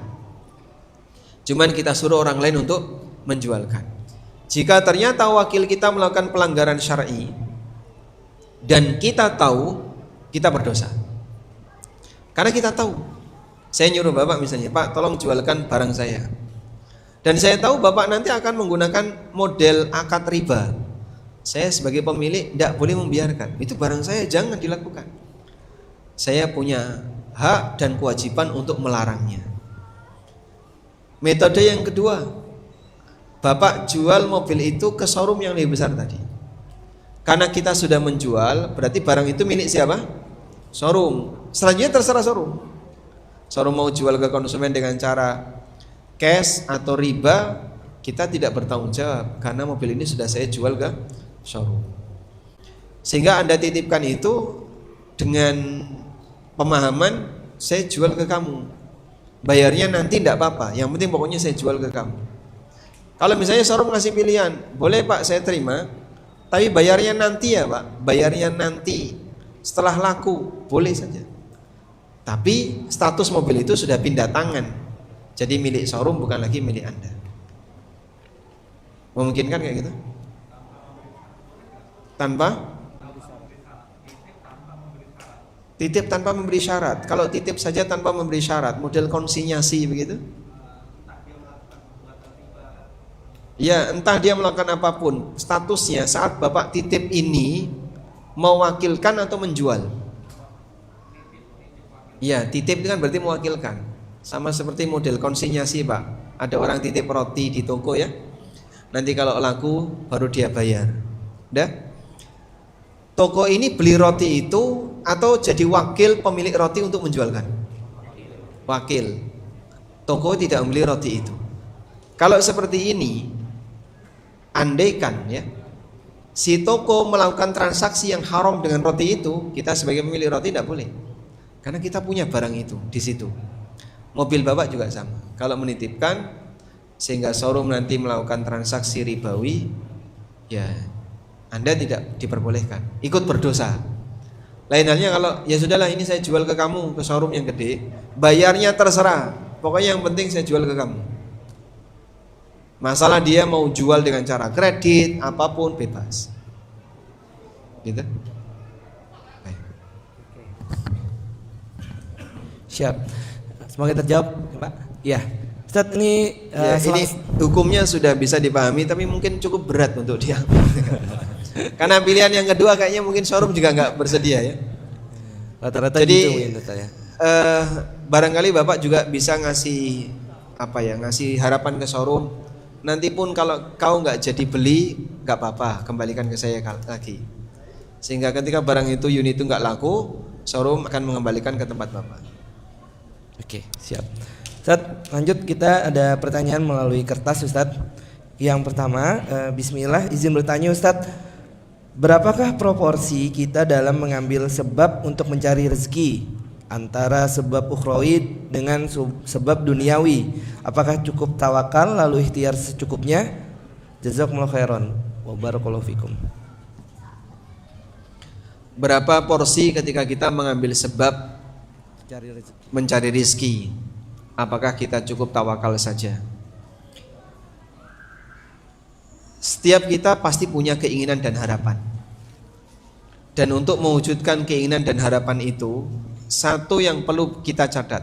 Cuman kita suruh orang lain untuk menjualkan. Jika ternyata wakil kita melakukan pelanggaran syar'i dan kita tahu, kita berdosa. Karena kita tahu. Saya nyuruh Bapak misalnya, Pak tolong jualkan barang saya. Dan saya tahu Bapak nanti akan menggunakan model akad riba. Saya sebagai pemilik tidak boleh membiarkan. Itu barang saya, jangan dilakukan. Saya punya hak dan kewajiban untuk melarangnya. Metode yang kedua, Bapak jual mobil itu ke showroom yang lebih besar tadi. Karena kita sudah menjual, berarti barang itu milik siapa? Showroom. Selanjutnya terserah showroom. Showroom mau jual ke konsumen dengan cara cash atau riba, kita tidak bertanggung jawab karena mobil ini sudah saya jual ke showroom. Sehingga Anda titipkan itu dengan pemahaman saya jual ke kamu, bayarnya nanti tidak apa-apa, yang penting pokoknya saya jual ke kamu. Kalau misalnya showroom ngasih pilihan, boleh Pak saya terima, tapi bayarnya nanti ya Pak, bayarnya nanti setelah laku, boleh saja. Tapi status mobil itu sudah pindah tangan, jadi milik showroom bukan lagi milik Anda. Memungkinkan kayak gitu? Tanpa titip tanpa memberi syarat. Kalau titip saja tanpa memberi syarat, model konsinyasi begitu. Ya, entah dia melakukan apapun, statusnya saat Bapak titip ini mewakilkan atau menjual. Ya, titip itu kan berarti mewakilkan. Sama seperti model konsinyasi Pak. Ada orang titip roti di toko ya. Nanti kalau laku baru dia bayar. Udah? Toko ini beli roti itu atau jadi wakil pemilik roti untuk menjualkan? Wakil. Toko tidak membeli roti itu. Kalau seperti ini, andaikan ya, si toko melakukan transaksi yang haram dengan roti itu, kita sebagai pemilik roti tidak boleh. Karena kita punya barang itu di situ. Mobil Bapak juga sama. Kalau menitipkan sehingga showroom nanti melakukan transaksi ribawi, ya Anda tidak diperbolehkan, ikut berdosa. Lain halnya kalau ya sudahlah ini saya jual ke kamu, ke showroom yang gede, bayarnya terserah, pokoknya yang penting saya jual ke kamu. Masalah dia mau jual dengan cara kredit, apapun bebas. Gitu. Baik. Siap. Semoga terjawab, Pak. Ya. Ustaz ini ini hukumnya sudah bisa dipahami, tapi mungkin cukup berat untuk dia. Karena pilihan yang kedua kayaknya mungkin showroom juga nggak bersedia ya. Rata-rata jadi gitu mungkin ya. Barangkali Bapak juga bisa ngasih apa ya, ngasih harapan ke showroom. Nanti pun kalau kau nggak jadi beli, nggak apa-apa, kembalikan ke saya lagi. Sehingga ketika barang itu unit itu nggak laku, showroom akan mengembalikan ke tempat Bapak. Oke, siap. Ustaz, lanjut kita ada pertanyaan melalui kertas Ustaz. Yang pertama, bismillah, izin bertanya Ustaz, berapakah proporsi kita dalam mengambil sebab untuk mencari rezeki antara sebab ukhrawi dengan sebab duniawi? Apakah cukup tawakal lalu ikhtiar secukupnya? Jazakumullah khairan wa barakallahu fikum. Berapa porsi ketika kita mengambil sebab mencari rezeki? Apakah kita cukup tawakal saja? Setiap kita pasti punya keinginan dan harapan. Dan untuk mewujudkan keinginan dan harapan itu, satu yang perlu kita catat,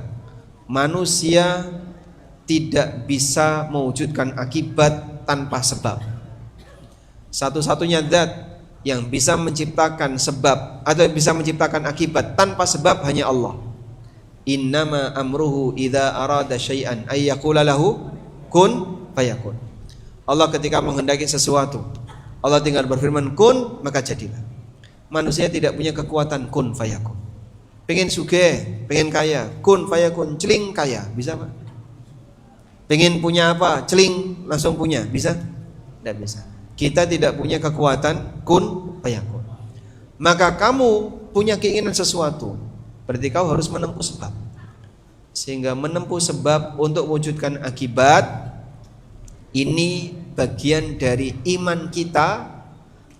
manusia tidak bisa mewujudkan akibat tanpa sebab. Satu-satunya zat yang bisa menciptakan sebab atau bisa menciptakan akibat tanpa sebab hanya Allah. Innama amruhu idza arada syai'an ay yaqula lahu kun fayakun. Allah ketika menghendaki sesuatu, Allah tinggal berfirman kun, maka jadilah. Manusia tidak punya kekuatan kun fayakun. Pengen sugih, pengen kaya, kun fayakun, celing kaya, bisa Pak? Pengen punya apa, celing langsung punya, bisa? Tidak bisa. Kita tidak punya kekuatan kun fayakun. Maka kamu punya keinginan sesuatu, berarti kau harus menempuh sebab. Sehingga menempuh sebab untuk mewujudkan akibat, ini bagian dari iman kita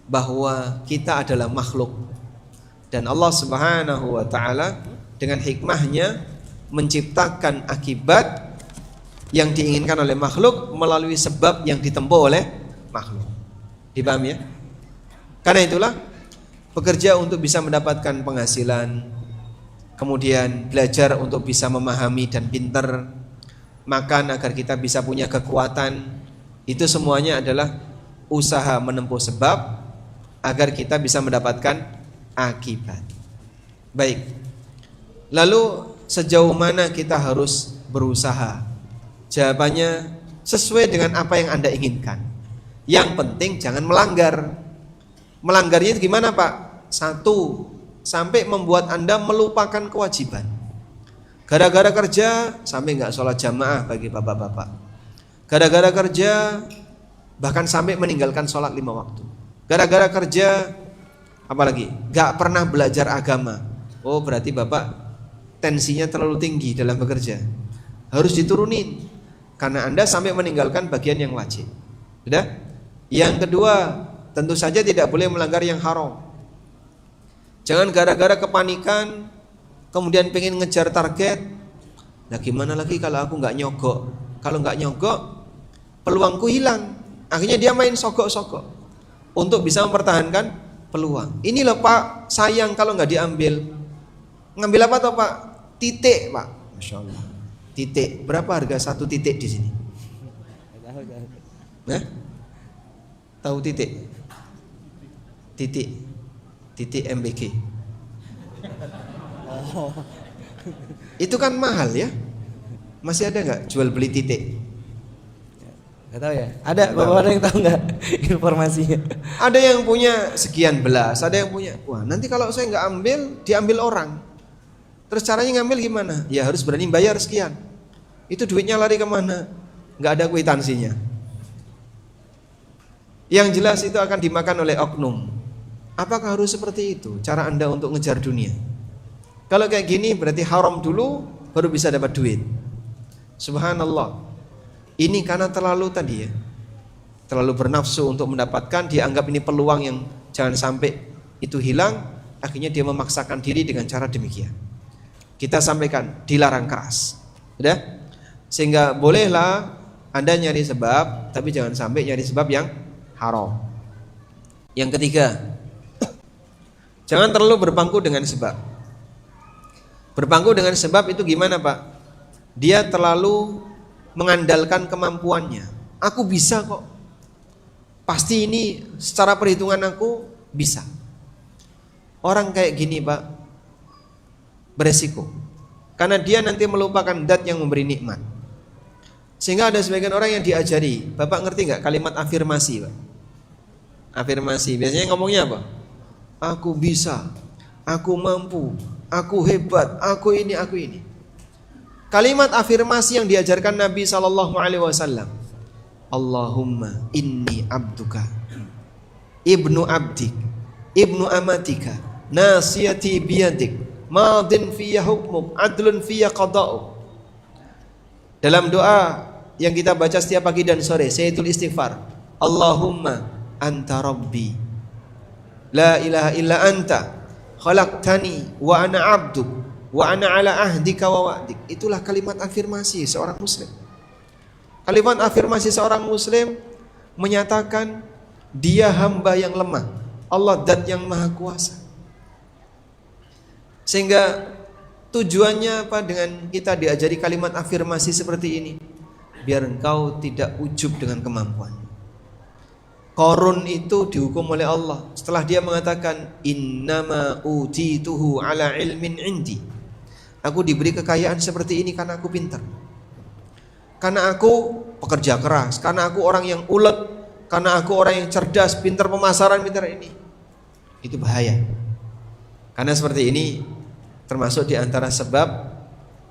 bahwa kita adalah makhluk dan Allah Subhanahu wa taala dengan hikmahnya menciptakan akibat yang diinginkan oleh makhluk melalui sebab yang ditempuh oleh makhluk. Dipahami ya? Karena itulah bekerja untuk bisa mendapatkan penghasilan, kemudian belajar untuk bisa memahami dan pintar, makan agar kita bisa punya kekuatan, itu semuanya adalah usaha menempuh sebab agar kita bisa mendapatkan akibat. Baik. Lalu sejauh mana kita harus berusaha? Jawabannya sesuai dengan apa yang Anda inginkan. Yang penting jangan melanggar. Melanggarnya itu gimana Pak? 1, sampai membuat Anda melupakan kewajiban. Gara-gara kerja sampai nggak sholat jamaah bagi bapak-bapak. Gara-gara kerja bahkan sampai meninggalkan sholat 5 waktu. Gara-gara kerja apalagi nggak pernah belajar agama. Oh berarti bapak tensinya terlalu tinggi dalam bekerja. Harus diturunin karena Anda sampai meninggalkan bagian yang wajib. Sudah? Yang kedua, tentu saja tidak boleh melanggar yang haram. Jangan gara-gara kepanikan kemudian pengen ngejar target. Nah gimana lagi kalau aku nggak nyogok? Kalau nggak nyogok, peluangku hilang. Akhirnya dia main sogok-sogok untuk bisa mempertahankan peluang. Ini loh Pak, sayang kalau nggak diambil. Ngambil apa toh Pak? Titik Pak. Masya Allah. Titik. Berapa harga 1 titik di sini? Nah? Tahu titik? Titik MBG. Itu kan mahal ya. Masih ada nggak jual beli titik? Nggak tahu ya. Ada bapak ada yang tahu nggak informasinya? Ada yang punya sekian belas, ada yang punya. Wah nanti kalau saya nggak ambil, diambil orang. Terus caranya ngambil gimana? Ya harus berani bayar sekian. Itu duitnya lari kemana? Nggak ada kwitansinya. Yang jelas itu akan dimakan oleh oknum. Apakah harus seperti itu cara Anda untuk ngejar dunia? Kalau kayak gini berarti haram dulu baru bisa dapat duit. Subhanallah. Ini karena terlalu tadi ya, terlalu bernafsu untuk mendapatkan, dia anggap ini peluang yang jangan sampai itu hilang. Akhirnya dia memaksakan diri dengan cara demikian. Kita sampaikan dilarang keras. Sudah? Sehingga bolehlah Anda nyari sebab, tapi jangan sampai nyari sebab yang haram. Yang ketiga, jangan terlalu berpangku dengan sebab. Berpangku dengan sebab itu gimana Pak? Dia terlalu mengandalkan kemampuannya. Aku bisa kok. Pasti ini secara perhitungan aku bisa. Orang kayak gini Pak beresiko. Karena dia nanti melupakan zat yang memberi nikmat. Sehingga ada sebagian orang yang diajari. Bapak ngerti nggak kalimat afirmasi Pak? Afirmasi biasanya ngomongnya apa? Aku bisa, aku mampu, aku hebat, aku ini, aku ini. Kalimat afirmasi yang diajarkan Nabi SAW. Allahumma inni abduka, ibnu abdik, ibnu amatika, nasiyati biyadik, madin fiyya hukmuk, adlun fiyya qada'uk. Dalam doa yang kita baca setiap pagi dan sore, Sayyidul Istighfar, Allahumma anta rabbi la ilaha illa anta khalaqtani wa ana abduk wa ana ala ahdika wa wa'dik. Itulah kalimat afirmasi seorang muslim. Kalimat afirmasi seorang muslim menyatakan dia hamba yang lemah, Allah zat yang maha kuasa. Sehingga tujuannya apa dengan kita diajari kalimat afirmasi seperti ini? Biar engkau tidak ujub dengan kemampuan. Qarun itu dihukum oleh Allah setelah dia mengatakan innama utituhu ala ilmin indi. Aku diberi kekayaan seperti ini karena aku pintar. Karena aku pekerja keras, karena aku orang yang ulet, karena aku orang yang cerdas, pintar pemasaran, pintar ini. Itu bahaya. Karena seperti ini termasuk di antara sebab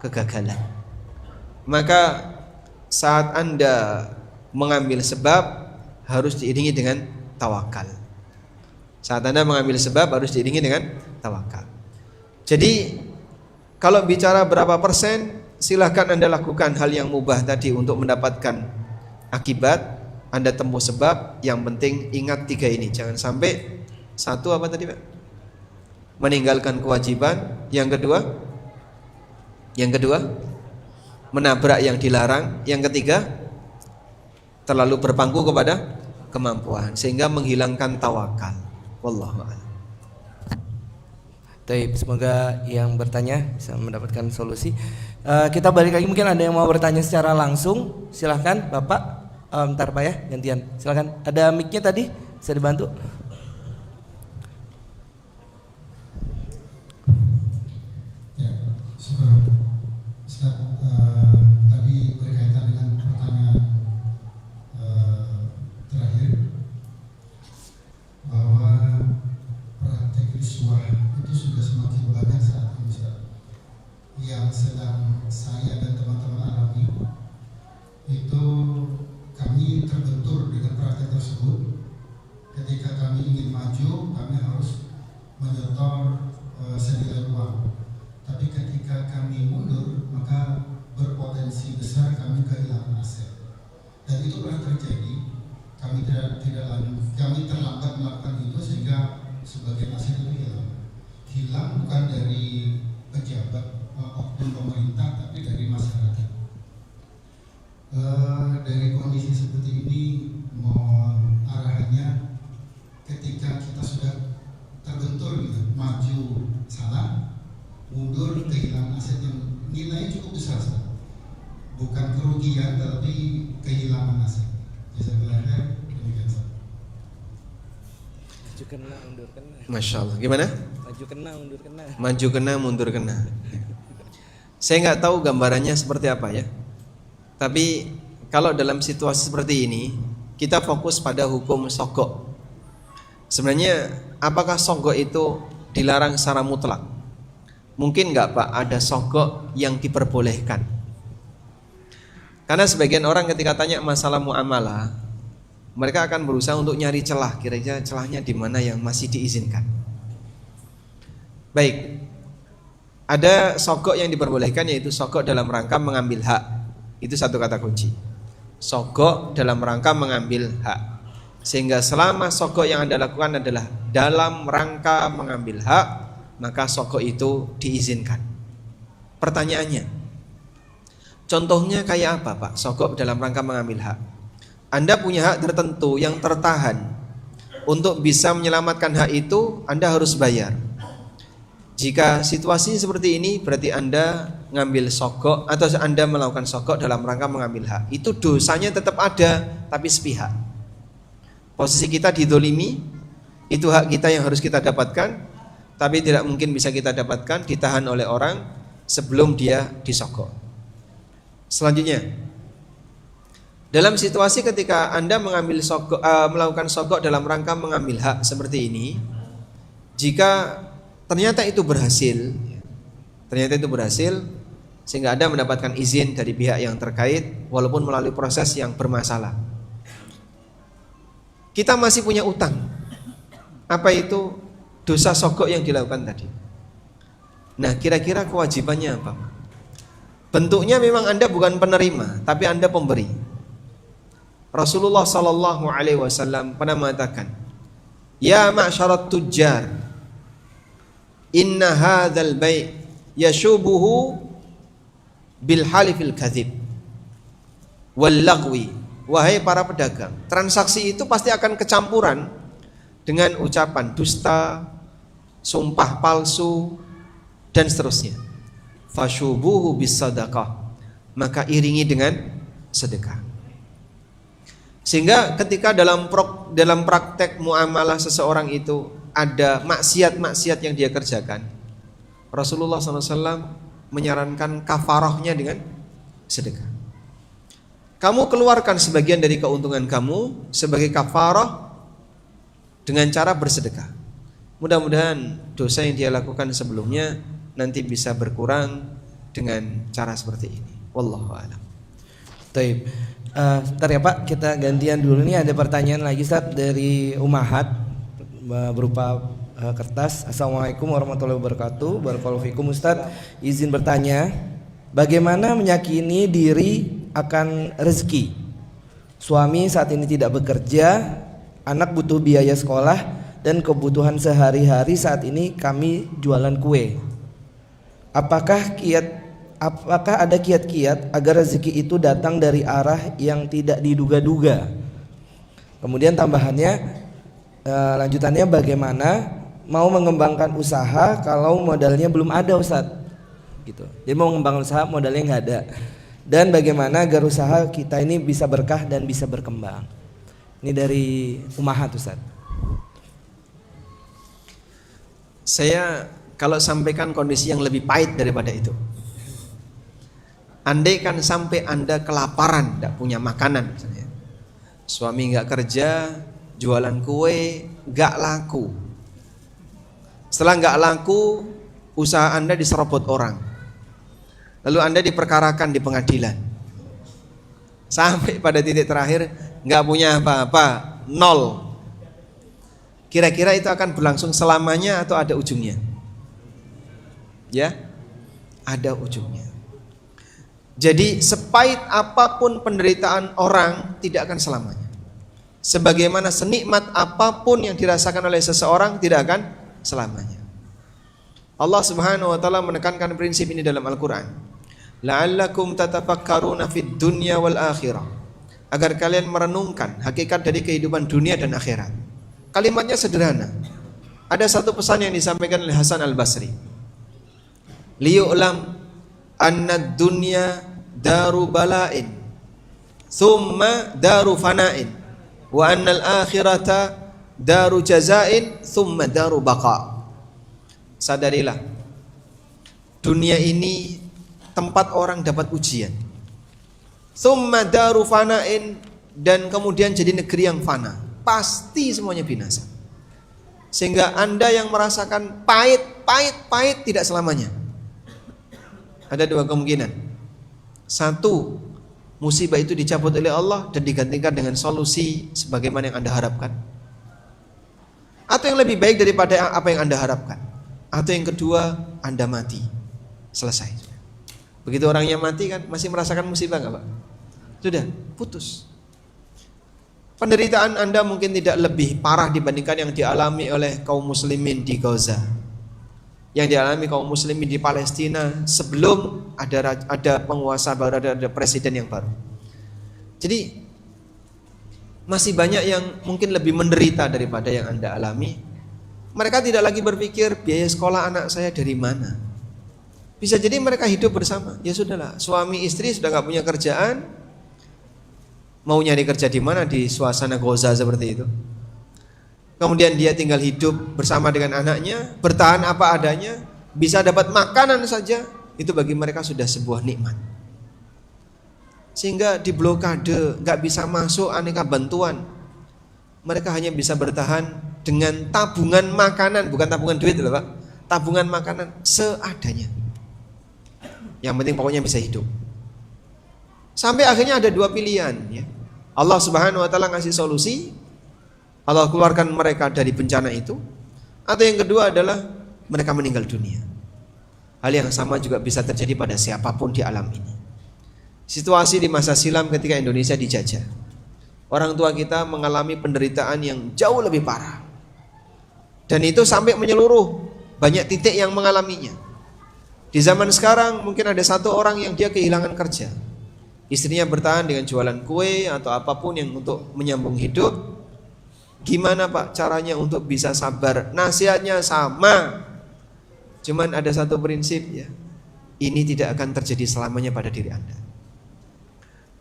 kegagalan. Maka saat Anda mengambil sebab harus diiringi dengan tawakal. Saat Anda mengambil sebab harus diiringi dengan tawakal. Jadi kalau bicara berapa persen, silahkan Anda lakukan hal yang mubah tadi untuk mendapatkan akibat. Anda tempuh sebab. Yang penting ingat 3 ini. Jangan sampai 1 apa tadi Pak? Meninggalkan kewajiban. Yang kedua menabrak yang dilarang. Yang ketiga terlalu berpangku kepada kemampuan, sehingga menghilangkan tawakal. Wallahu a'lam. Baik, semoga yang bertanya bisa mendapatkan solusi. Kita balik lagi, mungkin ada yang mau bertanya secara langsung, silahkan Bapak. Bentar Pak ya, gantian. Silahkan. Ada mic-nya tadi, bisa dibantu? Ya, syukur. Ustaz, tadi berkaitan dengan pertanyaan terakhir, bahwa praktek riswah itu sudah semakin banyak saat ini, Ustaz. Yang sedang saya dan teman-teman alami itu, kami terbentur dengan praktek tersebut. Ketika kami ingin maju, kami harus menyetor senilai uang. Tapi ketika kami mundur, maka berpotensi besar kami kehilangan aset. Dan itu pernah terjadi. Kami kami terlambat melakukan itu, sehingga sebagian aset itu hilang bukan dari pejabat oknum pemerintah, tapi dari masyarakat. Dari kondisi seperti ini, mohon arahannya ketika kita sudah terbentur gitu, maju salah, mundur kehilangan aset yang nilainya cukup besar, bukan kerugian tapi kehilangan aset. Jazakallahu demikian. Maju kena, mundur kena. Masya Allah. Gimana? Maju kena, mundur kena. Maju kena, mundur kena. Saya nggak tahu gambarannya seperti apa ya. Tapi kalau dalam situasi seperti ini, kita fokus pada hukum sogok. Sebenarnya apakah sogok itu dilarang secara mutlak? Mungkin nggak Pak ada sogok yang diperbolehkan? Karena sebagian orang ketika tanya masalah muamalah, mereka akan berusaha untuk nyari celah, kira-kira celahnya di mana yang masih diizinkan. Baik, ada sogok yang diperbolehkan, yaitu sogok dalam rangka mengambil hak. Itu satu kata kunci. Sogok dalam rangka mengambil hak. Sehingga selama sogok yang Anda lakukan adalah dalam rangka mengambil hak, maka sogok itu diizinkan. Pertanyaannya, contohnya kayak apa Pak sogok dalam rangka mengambil hak? Anda punya hak tertentu yang tertahan. Untuk bisa menyelamatkan hak itu, Anda harus bayar. Jika situasi seperti ini, berarti Anda ngambil sogok atau Anda melakukan sogok dalam rangka mengambil hak. Itu dosanya tetap ada, tapi sepihak. Posisi kita didolimi, itu hak kita yang harus kita dapatkan, tapi tidak mungkin bisa kita dapatkan, ditahan oleh orang sebelum dia disogok. Selanjutnya, dalam situasi ketika Anda mengambil sogok, melakukan sogok dalam rangka mengambil hak seperti ini, jika ternyata itu berhasil, sehingga Anda mendapatkan izin dari pihak yang terkait, walaupun melalui proses yang bermasalah. Kita masih punya utang. Apa itu? Dosa sogok yang dilakukan tadi. Nah, kira-kira kewajibannya apa? Bentuknya memang Anda bukan penerima, tapi Anda pemberi. Rasulullah SAW pernah mengatakan, "Ya ma'syarat tujjar, inna hadzal bai' yashubuhu bil halifil kadzib wal lagwi." Wahai para pedagang, transaksi itu pasti akan kecampuran dengan ucapan dusta, sumpah palsu, dan seterusnya. Fashubuhu bis sadaqah, maka iringi dengan sedekah. Sehingga ketika dalam praktek muamalah seseorang itu ada maksiat-maksiat yang dia kerjakan, Rasulullah SAW menyarankan kafarahnya dengan sedekah. Kamu keluarkan sebagian dari keuntungan kamu sebagai kafarah dengan cara bersedekah. Mudah-mudahan dosa yang dia lakukan sebelumnya nanti bisa berkurang dengan cara seperti ini. Wallahu a'lam. Taib. Bentar ya Pak, kita gantian dulu nih, ada pertanyaan lagi Ustaz dari Umahat berupa kertas. Assalamualaikum warahmatullahi wabarakatuh. Barakallahu fikum Ustaz. Izin bertanya, bagaimana meyakini diri akan rezeki? Suami saat ini tidak bekerja, anak butuh biaya sekolah, dan kebutuhan sehari-hari saat ini kami jualan kue. Apakah ada kiat-kiat agar rezeki itu datang dari arah yang tidak diduga-duga? Kemudian tambahannya lanjutannya bagaimana mau mengembangkan usaha kalau modalnya belum ada Ustadz gitu. Jadi mau mengembangkan usaha modalnya nggak ada. Dan bagaimana agar usaha kita ini bisa berkah dan bisa berkembang. Ini dari Umahat Ustadz. Saya kalau sampaikan kondisi yang lebih pahit daripada itu. Andai kan sampai Anda kelaparan, tidak punya makanan misalnya. Suami nggak kerja, jualan kue nggak laku. Setelah nggak laku, usaha Anda diserobot orang. Lalu Anda diperkarakan di pengadilan. Sampai pada titik terakhir nggak punya apa-apa, nol. Kira-kira itu akan berlangsung selamanya atau ada ujungnya? Ya, ada ujungnya. Jadi sepahit apapun penderitaan orang tidak akan selamanya. Sebagaimana senikmat apapun yang dirasakan oleh seseorang tidak akan selamanya. Allah Subhanahu wa taala menekankan prinsip ini dalam Al-Qur'an. La'allakum tatafakkaruna fid dunya wal akhirah. Agar kalian merenungkan hakikat dari kehidupan dunia dan akhirat. Kalimatnya sederhana. Ada satu pesan yang disampaikan oleh Hasan Al-Basri. Liyu'lam anna dunya daru bala'in thumma daru fana'in wa annal akhirata daru jazain thumma daru baqa. Sadarilah, dunia ini tempat orang dapat ujian. Thumma daru fana'in, dan kemudian jadi negeri yang fana. Pasti semuanya binasa. Sehingga Anda yang merasakan pahit tidak selamanya. Ada dua kemungkinan. Satu, musibah itu dicabut oleh Allah dan digantikan dengan solusi sebagaimana yang Anda harapkan. Atau yang lebih baik daripada apa yang Anda harapkan. Atau yang kedua, Anda mati. Selesai. Begitu orangnya mati kan masih merasakan musibah enggak, Pak? Sudah, putus. Penderitaan Anda mungkin tidak lebih parah dibandingkan yang dialami oleh kaum muslimin di Gaza, yang dialami kaum muslimin di Palestina sebelum ada penguasa baru, ada presiden yang baru. Jadi masih banyak yang mungkin lebih menderita daripada yang Anda alami. Mereka tidak lagi berpikir biaya sekolah anak saya dari mana. Bisa jadi mereka hidup bersama. Ya sudahlah, suami istri sudah gak punya kerjaan, mau nyari kerja di mana di suasana Gaza seperti itu. Kemudian dia tinggal hidup bersama dengan anaknya, bertahan apa adanya, bisa dapat makanan saja, itu bagi mereka sudah sebuah nikmat. Sehingga diblokade, gak bisa masuk aneka bantuan. Mereka hanya bisa bertahan dengan tabungan makanan, bukan tabungan duit loh Pak, tabungan makanan seadanya. Yang penting pokoknya bisa hidup. Sampai akhirnya ada dua pilihan ya. Allah Subhanahu wa taala ngasih solusi, Allah keluarkan mereka dari bencana itu. Atau yang kedua adalah mereka meninggal dunia. Hal yang sama juga bisa terjadi pada siapapun di alam ini. Situasi di masa silam ketika Indonesia dijajah, orang tua kita mengalami penderitaan yang jauh lebih parah. Dan itu sampai menyeluruh, banyak titik yang mengalaminya. Di zaman sekarang mungkin ada satu orang yang dia kehilangan kerja. Istrinya bertahan dengan jualan kue atau apapun yang untuk menyambung hidup. Gimana Pak caranya untuk bisa sabar? Nasihatnya sama. Cuman ada satu prinsip ya. Ini tidak akan terjadi selamanya pada diri Anda.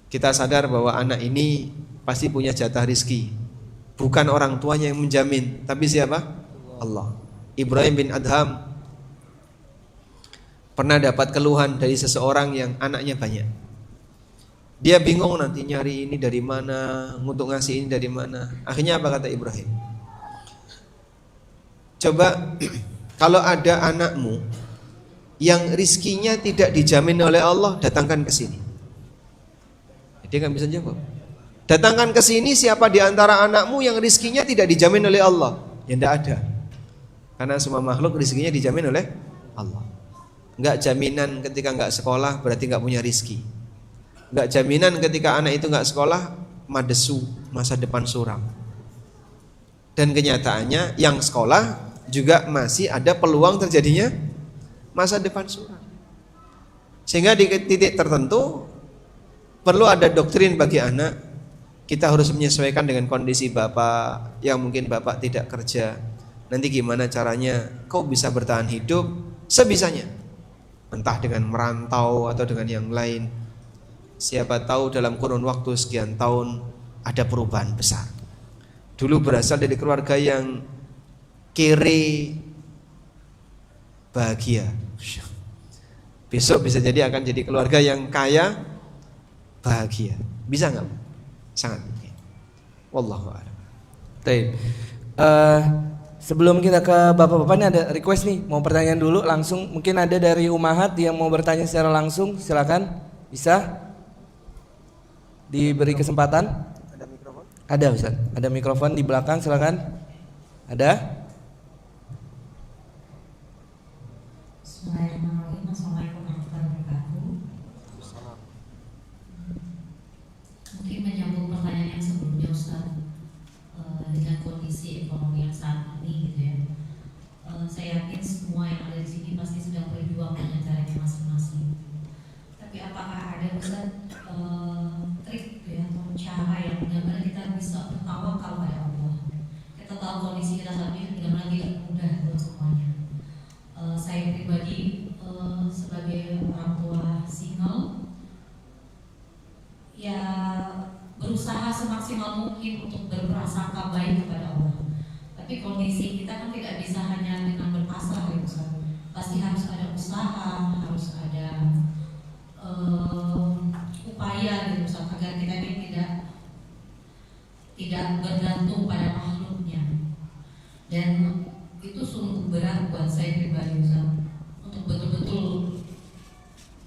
Kita sadar bahwa anak ini pasti punya jatah rizki. Bukan orang tuanya yang menjamin, tapi siapa? Allah. Ibrahim bin Adham pernah dapat keluhan dari seseorang yang anaknya banyak. Dia bingung nanti nyari ini dari mana, untuk ngasih ini dari mana. Akhirnya apa kata Ibrahim? Coba kalau ada anakmu yang rizkinya tidak dijamin oleh Allah, datangkan ke sini. Dia kan bisa jawab. Datangkan ke sini siapa di antara anakmu yang rizkinya tidak dijamin oleh Allah? Ya tidak ada. Karena semua makhluk rizkinya dijamin oleh Allah. Enggak jaminan ketika enggak sekolah berarti enggak punya rizki. Enggak jaminan ketika anak itu enggak sekolah madesu, masa depan suram. Dan kenyataannya yang sekolah juga masih ada peluang terjadinya masa depan suram. Sehingga di titik tertentu perlu ada doktrin bagi anak kita harus menyesuaikan dengan kondisi bapak yang mungkin bapak tidak kerja. Nanti gimana caranya kau bisa bertahan hidup sebisanya, entah dengan merantau atau dengan yang lain. Siapa tahu dalam kurun waktu sekian tahun ada perubahan besar. Dulu berasal dari keluarga yang kere bahagia, besok bisa jadi akan jadi keluarga yang kaya bahagia. Bisa nggak? Sangat mungkin. Wallahu a'lam. Baik. Sebelum kita ke bapak-bapak, ini ada request nih, mau pertanyaan dulu langsung. Mungkin ada dari Umahat yang mau bertanya secara langsung, silakan. Bisa? Diberi kesempatan? Ada mikrofon? Ada Ustaz. Ada mikrofon di belakang, silakan. Ada? Bismillahirrahmanirrahim. Assalamualaikum warahmatullahi wabarakatuh. Mungkin menyambung pertanyaan yang sebelumnya Ustaz, dengan kondisi ekonomi yang saat ini gitu ya, saya yakin semua yang ada di sini pasti sedang berjuang dengan caranya masing-masing. Tapi apakah ada Ustaz trik gitu ya, atau cara yang benar-benar kita bisa bertawakal pada Allah? Kita tahu kondisi kita saat ini benar-benar tidak mudah buat semuanya. Saya pribadi sebagai orang tua single ya berusaha semaksimal mungkin untuk berprasangka baik kepada Allah. Tapi kondisi kita kan tidak bisa hanya dengan berpasrah ya Ustaz. Pasti harus ada usaha, harus ada upaya gitu Ustaz, agar kita ini tidak bergantung pada makhluknya. Dan itu sungguh berat buat saya pribadi Ustaz, untuk betul-betul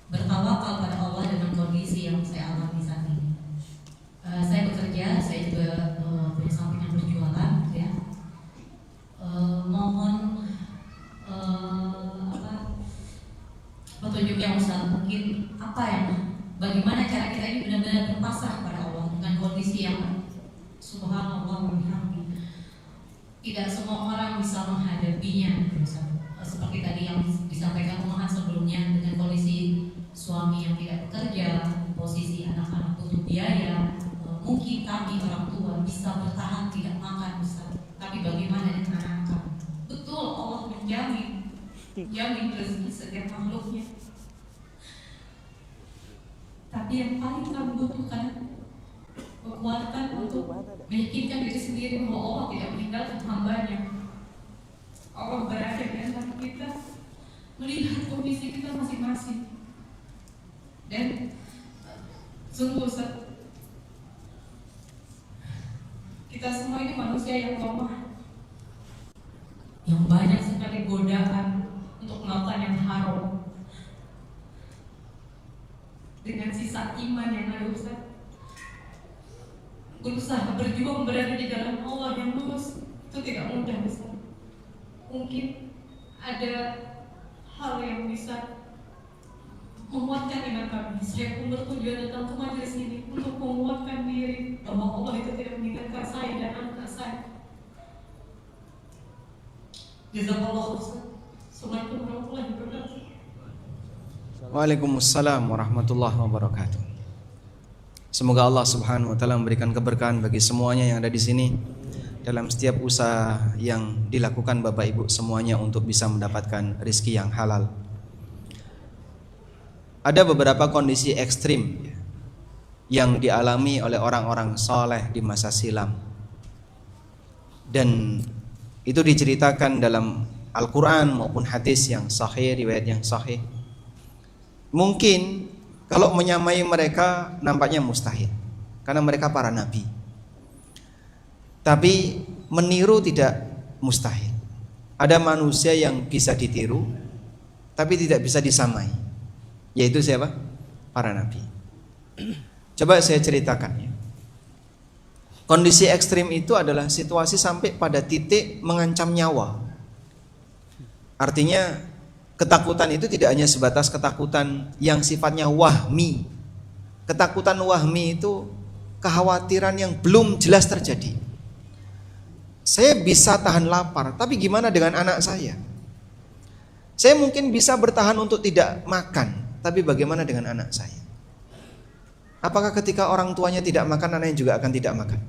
bertawakal pada Allah dengan kondisi yang saya alami saat ini. Saya bekerja, saya juga punya sampingan berjualan ya. Mohon petunjuknya Ustaz, mungkin bagaimana cara kita ini benar-benar berpasrah pada Allah dengan kondisi yang subhanallah wa bihamdi. Tidak semua orang bisa menghadapinya, seperti tadi yang disampaikan Umahat sebelumnya, dengan kondisi suami yang tidak bekerja, posisi anak-anak butuh biaya. Mungkin kami orang tua bisa bertahan tidak makan Ustaz, tapi bagaimana dengan anak-anak? Betul Allah menjamin rezeki setiap makhluknya, tapi yang paling kami butuhkan kekuatan untuk meyakinkan diri sendiri bahwa Allah tidak meninggalkan hambanya. Allah berada di antara kita, melihat kondisi kita masing-masing. Dan sungguh kita semua ini manusia yang lemah, yang banyak sekali godaan untuk melakukan yang haram. Dengan sisa iman yang ada Ustaz, berusaha berjuang berada di dalam Allah yang lurus itu tidak mudah Ustaz. Mungkin ada hal yang bisa menguatkan iman kami. Saya pun bertujuan datang ke majelis ini untuk menguatkan diri bahwa Allah itu tidak meninggalkan saya dan anak saya. Jazakallahu khairan. Assalamualaikum warahmatullahi wabarakatuh. Waalaikumsalam warahmatullahi wabarakatuh. Semoga Allah Subhanahu wa taala memberikan keberkahan bagi semuanya yang ada di sini dalam setiap usaha yang dilakukan Bapak Ibu semuanya untuk bisa mendapatkan rezeki yang halal. Ada beberapa kondisi ekstrim yang dialami oleh orang-orang soleh di masa silam, dan itu diceritakan dalam Al-Quran maupun hadis yang sahih, riwayat yang sahih. Mungkin kalau menyamai mereka nampaknya mustahil, karena mereka para nabi. Tapi meniru tidak mustahil. Ada manusia yang bisa ditiru, tapi tidak bisa disamai. Yaitu siapa? Para nabi. Coba saya ceritakan ya. Kondisi ekstrim itu adalah situasi sampai pada titik mengancam nyawa. Artinya ketakutan itu tidak hanya sebatas ketakutan yang sifatnya wahmi. Ketakutan wahmi itu kekhawatiran yang belum jelas terjadi. Saya bisa tahan lapar, tapi gimana dengan anak saya? Saya mungkin bisa bertahan untuk tidak makan, tapi bagaimana dengan anak saya? Apakah ketika orang tuanya tidak makan, anaknya juga akan tidak makan?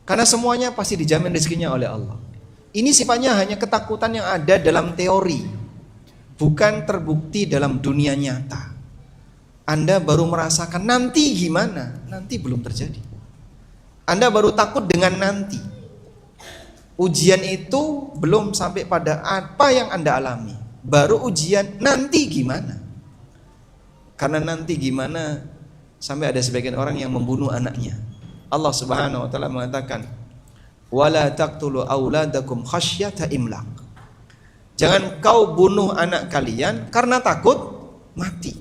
Karena semuanya pasti dijamin rezekinya oleh Allah. Ini sifatnya hanya ketakutan yang ada dalam teori, bukan terbukti dalam dunia nyata. Anda baru merasakan nanti gimana, nanti belum terjadi. Anda baru takut dengan nanti. Ujian itu belum sampai pada apa yang Anda alami, baru ujian nanti gimana. Karena nanti gimana, sampai ada sebagian orang yang membunuh anaknya. Allah Subhanahu wa taala mengatakan, "Wala taqtulu auladakum khasyata imlaq." Jangan kau bunuh anak kalian karena takut mati.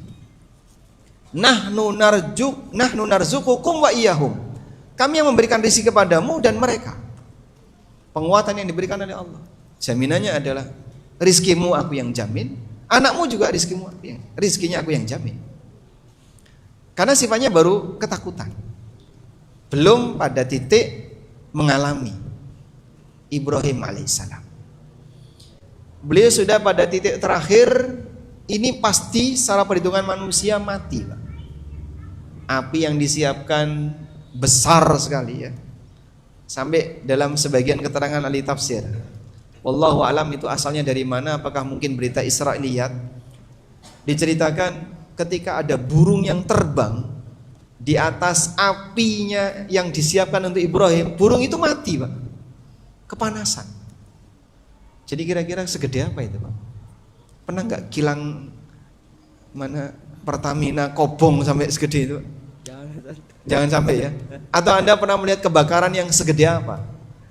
Nahnu narzuqukum wa iyyahum. Kami yang memberikan rezeki kepadamu dan mereka. Penguatan yang diberikan oleh Allah. Jaminannya adalah rizkimu aku yang jamin, anakmu juga rizkinya aku yang jamin. Karena sifatnya baru ketakutan, belum pada titik mengalami. Ibrahim alaihissalam, beliau sudah pada titik terakhir. Ini pasti secara perhitungan manusia mati, Pak. Api yang disiapkan besar sekali ya. Sampai dalam sebagian keterangan ahli tafsir, wallahu alam itu asalnya dari mana, apakah mungkin berita Israiliyat, diceritakan ketika ada burung yang terbang di atas apinya yang disiapkan untuk Ibrahim, burung itu mati, Pak, kepanasan. Jadi kira-kira segede apa itu, Pak? Pernah nggak kilang mana Pertamina kobong sampai segede itu? Jangan sampai ya. Atau Anda pernah melihat kebakaran yang segede apa?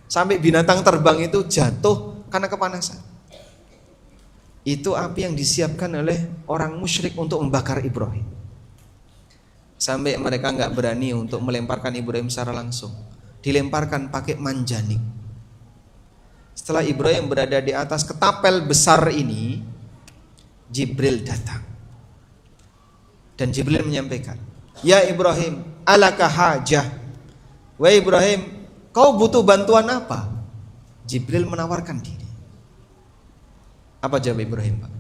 Sampai binatang terbang itu jatuh karena kepanasan. Itu api yang disiapkan oleh orang musyrik untuk membakar Ibrahim. Sampai mereka nggak berani untuk melemparkan Ibrahim secara langsung. Dilemparkan pakai manjanik. Setelah Ibrahim berada di atas ketapel besar ini, Jibril datang. Dan Jibril menyampaikan, "Ya Ibrahim, alaka hajah." Wahai Ibrahim, kau butuh bantuan apa? Jibril menawarkan diri. Apa jawab Ibrahim, Pak?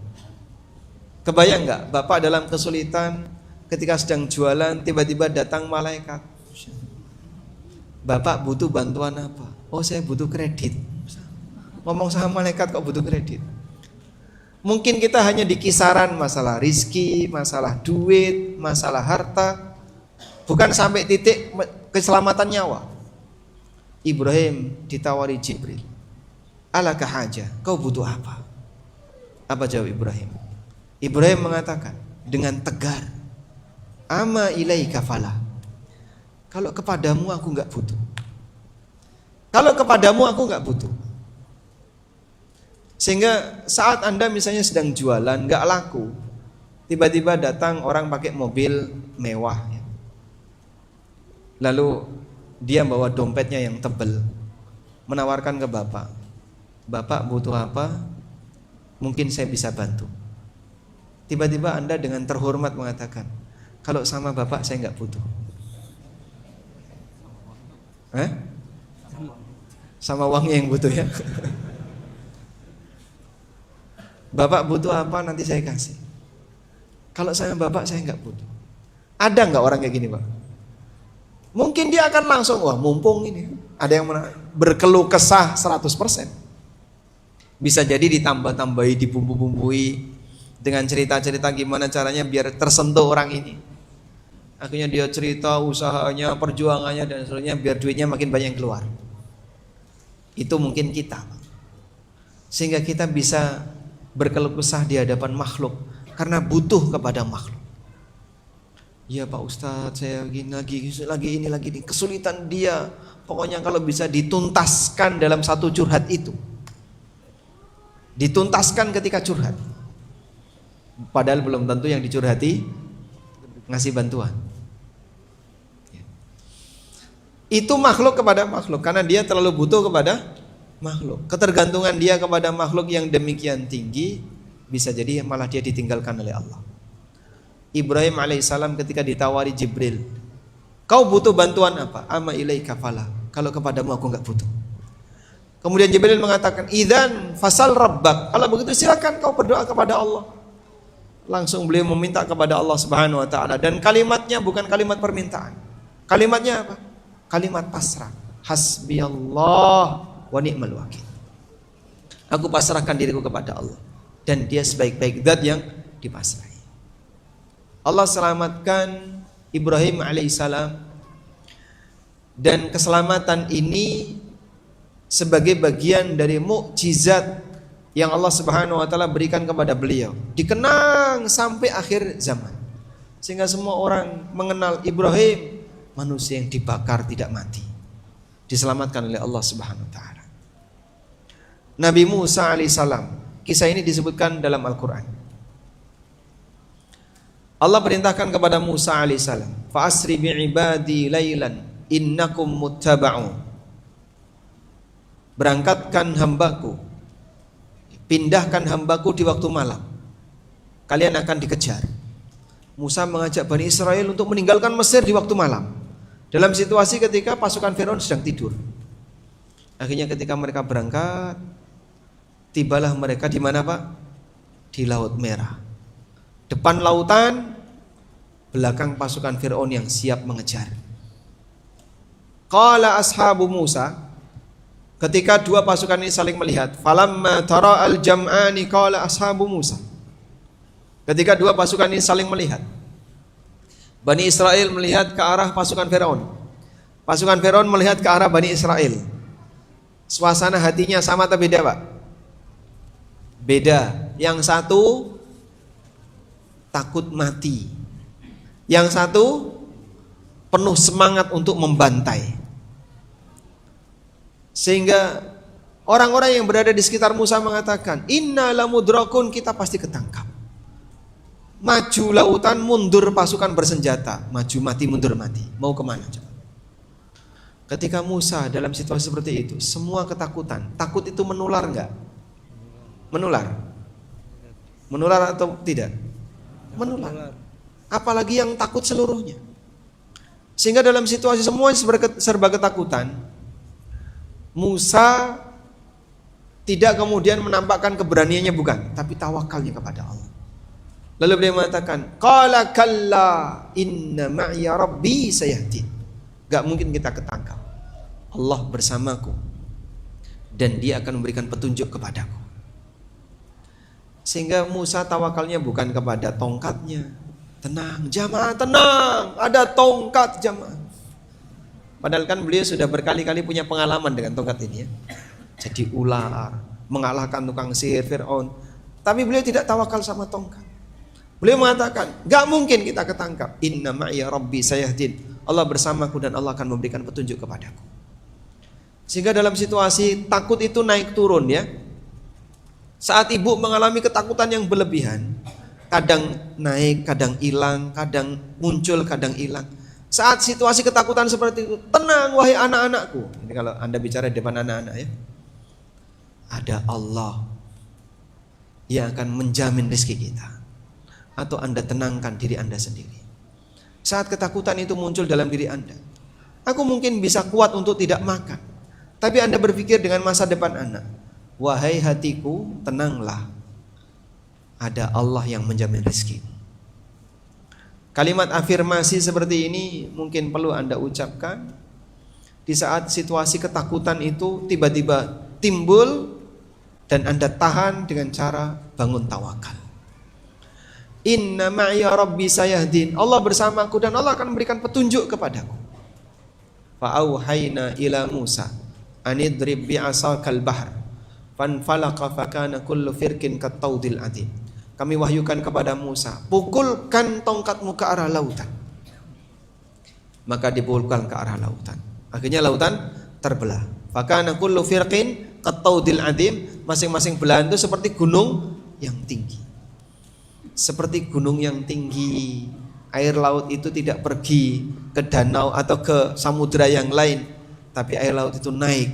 Kebayang nggak, Bapak dalam kesulitan ketika sedang jualan, tiba-tiba datang malaikat. Bapak butuh bantuan apa? Oh, saya butuh kredit. Ngomong sama malaikat kok butuh kredit. Mungkin kita hanya di kisaran masalah rizki, masalah duit, masalah harta, bukan sampai titik keselamatan nyawa. Ibrahim ditawari Jibril, alaka haja, kau butuh apa? Apa jawab Ibrahim? Ibrahim mengatakan dengan tegar, ama ilaika fala. Kalau kepadamu aku enggak butuh. Kalau kepadamu aku enggak butuh. Sehingga saat Anda misalnya sedang jualan enggak laku, tiba-tiba datang orang pakai mobil mewah ya. Lalu dia bawa dompetnya yang tebal, menawarkan ke Bapak, Bapak butuh apa? Mungkin saya bisa bantu. Tiba-tiba Anda dengan terhormat mengatakan, kalau sama Bapak saya enggak butuh. Sama uangnya yang butuh ya. Bapak butuh apa nanti saya kasih. Kalau saya Bapak saya enggak butuh. Ada enggak orang kayak gini, Pak? Mungkin dia akan langsung, wah mumpung ini. Ada yang berkeluh kesah 100%. Bisa jadi ditambah-tambahi, dibumbu-bumbui dengan cerita-cerita gimana caranya biar tersentuh orang ini. Akhirnya dia cerita usahanya, perjuangannya dan seterusnya biar duitnya makin banyak yang keluar. Itu mungkin kita. Sehingga kita bisa berkeluh kesah di hadapan makhluk karena butuh kepada makhluk. Ya Pak Ustadz, saya lagi ini kesulitan dia. Pokoknya kalau bisa dituntaskan dalam satu curhat itu, dituntaskan ketika curhat. Padahal belum tentu yang dicurhati ngasih bantuan. Itu makhluk kepada makhluk karena dia terlalu butuh kepada makhluk. Ketergantungan dia kepada makhluk yang demikian tinggi bisa jadi malah dia ditinggalkan oleh Allah. Ibrahim alaihissalam ketika ditawari Jibril, kau butuh bantuan apa? Ama ilaika fala. Kalau kepadamu aku enggak butuh. Kemudian Jibril mengatakan, idzan fasal rabbak. Kalau begitu silakan kau berdoa kepada Allah. Langsung beliau meminta kepada Allah Subhanahu wa taala, dan kalimatnya bukan kalimat permintaan. Kalimatnya apa? Kalimat pasrah. Hasbiyallah wa ni'mal wakil. Aku pasrahkan diriku kepada Allah, dan Dia sebaik-baik zat yang dipasrahi. Allah selamatkan Ibrahim alaihissalam, dan keselamatan ini sebagai bagian dari mukjizat yang Allah Subhanahu wa taala berikan kepada beliau, dikenang sampai akhir zaman, sehingga semua orang mengenal Ibrahim, manusia yang dibakar tidak mati, diselamatkan oleh Allah Subhanahu wa taala. Nabi Musa alaihissalam, kisah ini disebutkan dalam Al-Qur'an. Allah perintahkan kepada Musa alaihissalam, fa asri bi ibadi lailan innakum muttaba'un. Berangkatkan hambaku, pindahkan hambaku di waktu malam, kalian akan dikejar. Musa mengajak Bani Israel untuk meninggalkan Mesir di waktu malam, dalam situasi ketika pasukan Firaun sedang tidur. Akhirnya ketika mereka berangkat, tibalah mereka di mana Pak? Di Laut Merah. Depan lautan, belakang pasukan Firaun yang siap mengejar. Qala ashabu Musa, ketika dua pasukan ini saling melihat, falamma tara al-jam'ani qala ashabu Musa. Ketika dua pasukan ini saling melihat, Bani Israel melihat ke arah pasukan Firaun, pasukan Firaun melihat ke arah Bani Israel. Suasana hatinya sama atau beda Pak? Beda. Yang satu takut mati, yang satu penuh semangat untuk membantai. Sehingga orang-orang yang berada di sekitar Musa mengatakan, inna lamudrakun, kita pasti ketangkap. Maju lautan, mundur pasukan bersenjata. Maju mati, mundur mati. Mau kemana coba? Ketika Musa dalam situasi seperti itu, semua ketakutan. Takut itu menular enggak? Menular? Menular atau tidak? Menular. Apalagi yang takut seluruhnya. Sehingga dalam situasi semua serba ketakutan, Musa tidak kemudian menampakkan keberaniannya, bukan, tapi tawakalnya kepada Allah. Lalu beliau mengatakan, qala kalla inna ma'iya rabbi sayahdin. Gak mungkin kita ketangkap. Allah bersamaku dan Dia akan memberikan petunjuk kepadaku. Sehingga Musa tawakalnya bukan kepada tongkatnya. Tenang jamaah, tenang, ada tongkat jamaah. Padahal kan beliau sudah berkali-kali punya pengalaman dengan tongkat ini ya. Jadi ular, mengalahkan tukang sihir Fir'aun. Tapi beliau tidak tawakal sama tongkat. Beliau mengatakan, gak mungkin kita ketangkap. Inna ma'iya rabbi sayahdin. Allah bersamaku dan Allah akan memberikan petunjuk kepadaku. Sehingga dalam situasi takut itu naik turun ya. Saat ibu mengalami ketakutan yang berlebihan, kadang naik, kadang hilang, kadang muncul, kadang hilang. Saat situasi ketakutan seperti itu, tenang wahai anak-anakku. Ini kalau Anda bicara di depan anak-anak ya. Ada Allah yang akan menjamin rezeki kita. Atau Anda tenangkan diri Anda sendiri. Saat ketakutan itu muncul dalam diri Anda, aku mungkin bisa kuat untuk tidak makan, tapi Anda berpikir dengan masa depan anak. Wahai hatiku, tenanglah. Ada Allah yang menjamin rezeki. Kalimat afirmasi seperti ini mungkin perlu Anda ucapkan di saat situasi ketakutan itu tiba-tiba timbul, dan Anda tahan dengan cara bangun tawakal. Inna ma'iya rabbi sayahdin. Allah bersamaku dan Allah akan memberikan petunjuk kepadaku. Fa'auhayna ila Musa anidrib bi'asakal bahr fanfalaqa fakana kullu firkin kattaudil adim. Kami wahyukan kepada Musa, pukulkan tongkatmu ke arah lautan. Maka dipukulkan ke arah lautan. Akhirnya lautan terbelah. Fakana kullu firqin qattaudil adim. Masing-masing belahan itu seperti gunung yang tinggi. Seperti gunung yang tinggi. Air laut itu tidak pergi ke danau atau ke samudra yang lain, tapi air laut itu naik.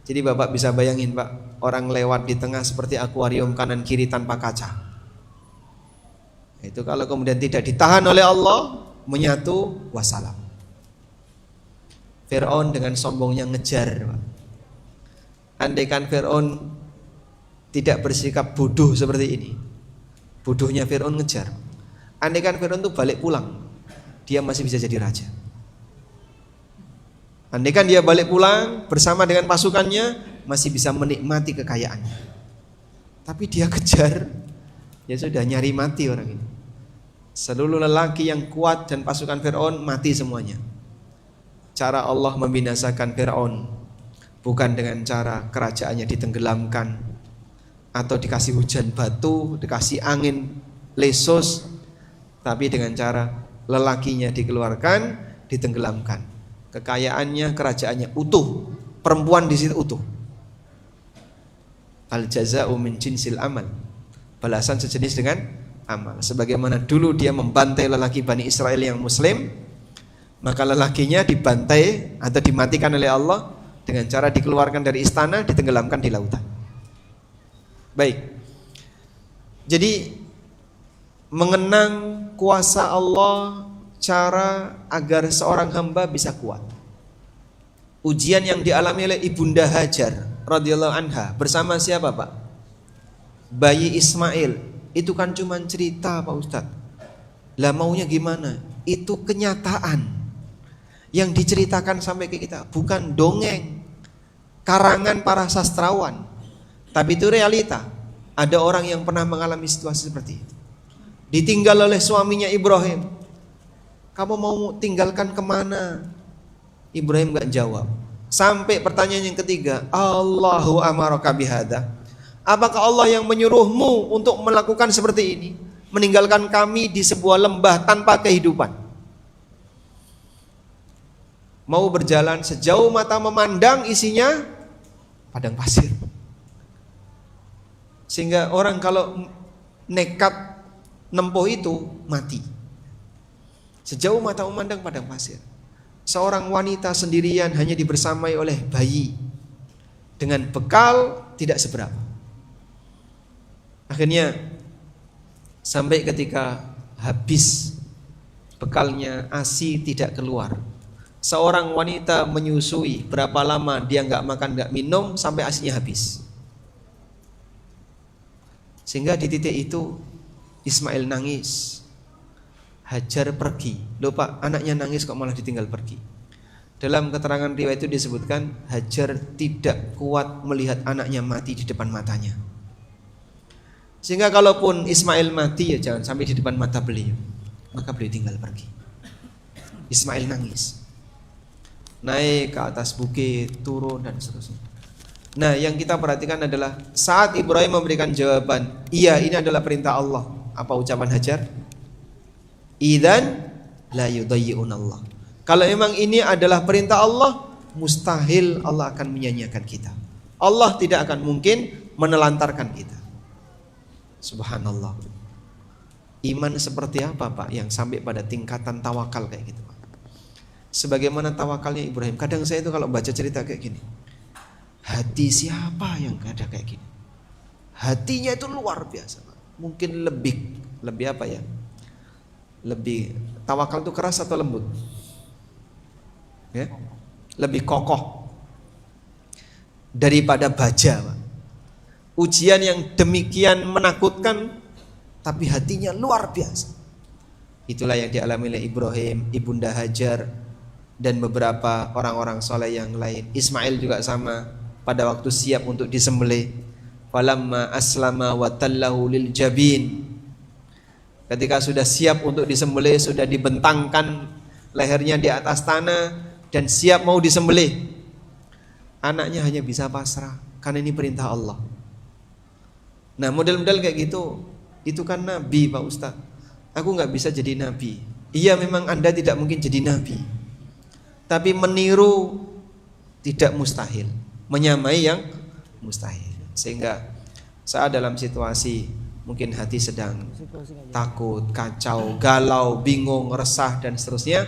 Jadi Bapak bisa bayangin Pak, orang lewat di tengah seperti akuarium kanan kiri tanpa kaca. Itu kalau kemudian tidak ditahan oleh Allah, menyatu, wassalam. Fir'aun dengan sombongnya ngejar. Andaikan Fir'aun tidak bersikap bodoh seperti ini, Bodohnya Fir'aun ngejar. Andai kan Fir'aun tuh balik pulang, dia masih bisa jadi raja. Andai kan dia balik pulang bersama dengan pasukannya, masih bisa menikmati kekayaannya. Tapi dia kejar, ya sudah nyari mati orang ini. Seluruh lelaki yang kuat dan pasukan Fir'aun mati semuanya. Cara Allah membinasakan Fir'aun bukan dengan cara kerajaannya ditenggelamkan atau dikasih hujan batu, dikasih angin lesus, tapi dengan cara lelakinya dikeluarkan, ditenggelamkan. Kekayaannya, kerajaannya utuh, perempuan di situ utuh. Al jaza'u min jinsil amal. Balasan sejenis dengan amal. Sebagaimana dulu dia membantai lelaki Bani Israel yang muslim, maka lelakinya dibantai atau dimatikan oleh Allah dengan cara dikeluarkan dari istana, ditenggelamkan di lautan. Baik. Jadi mengenang kuasa Allah, cara agar seorang hamba bisa kuat. Ujian yang dialami oleh Ibunda Hajar radhiyallahu anha bersama siapa, Pak? Bayi Ismail. Itu kan cuma cerita, Pak Ustadz. Lah maunya gimana? Itu kenyataan yang diceritakan sampai ke kita, bukan dongeng karangan para sastrawan, tapi itu realita. Ada orang yang pernah mengalami situasi seperti itu. Ditinggal oleh suaminya Ibrahim. Kamu mau tinggalkan kemana? Ibrahim gak jawab. Sampai pertanyaan yang ketiga, Allahu amaraka bihada. Apakah Allah yang menyuruhmu untuk melakukan seperti ini? Meninggalkan kami di sebuah lembah tanpa kehidupan. Mau berjalan sejauh mata memandang, isinya padang pasir. Sehingga orang kalau nekat nempuh itu mati. Sejauh mata memandang padang pasir. Seorang wanita sendirian hanya dibersamai oleh bayi dengan bekal tidak seberapa. Akhirnya sampai ketika habis bekalnya, ASI tidak keluar. Seorang wanita menyusui, berapa lama dia nggak makan nggak minum sampai ASInya habis. Sehingga di titik itu Ismail nangis. Hajar pergi. Loh Pak, anaknya nangis kok malah ditinggal pergi. Dalam keterangan riwayat itu disebutkan Hajar tidak kuat melihat anaknya mati di depan matanya. Sehingga kalaupun Ismail mati, ya jangan sampai di depan mata beliau. Maka beliau tinggal pergi. Ismail nangis. Naik ke atas bukit, turun dan seterusnya. Nah, yang kita perhatikan adalah saat Ibrahim memberikan jawaban, iya ini adalah perintah Allah. Apa ucapan Hajar? Idzan la yudayyi'un Allah. Kalau memang ini adalah perintah Allah, mustahil Allah akan menyanyiakan kita. Allah tidak akan mungkin menelantarkan kita. Subhanallah. Iman seperti apa, Pak, yang sampai pada tingkatan tawakal kayak gitu, Pak? Sebagaimana tawakalnya Ibrahim. Kadang saya itu kalau baca cerita kayak gini, hati siapa yang gak ada kayak gini? Hatinya itu luar biasa, Pak. Mungkin lebih apa ya? Lebih tawakal itu keras atau lembut? Ya? Lebih kokoh daripada baja, Pak. Ujian yang demikian menakutkan, tapi hatinya luar biasa. Itulah yang dialami oleh Ibrahim, Ibunda Hajar, dan beberapa orang-orang soleh yang lain. Ismail juga sama, pada waktu siap untuk disembelih, falamma aslama wa tallahu lil jabin. Ketika sudah siap untuk disembelih, sudah dibentangkan lehernya di atas tanah dan siap mau disembelih, anaknya hanya bisa pasrah karena ini perintah Allah. Nah, model-model kayak gitu, itu kan nabi, Pak Ustaz. Aku nggak bisa jadi nabi. Iya, memang Anda tidak mungkin jadi nabi, tapi meniru tidak mustahil, menyamai yang mustahil. Sehingga saat dalam situasi mungkin hati sedang takut, kacau, galau, bingung, resah dan seterusnya,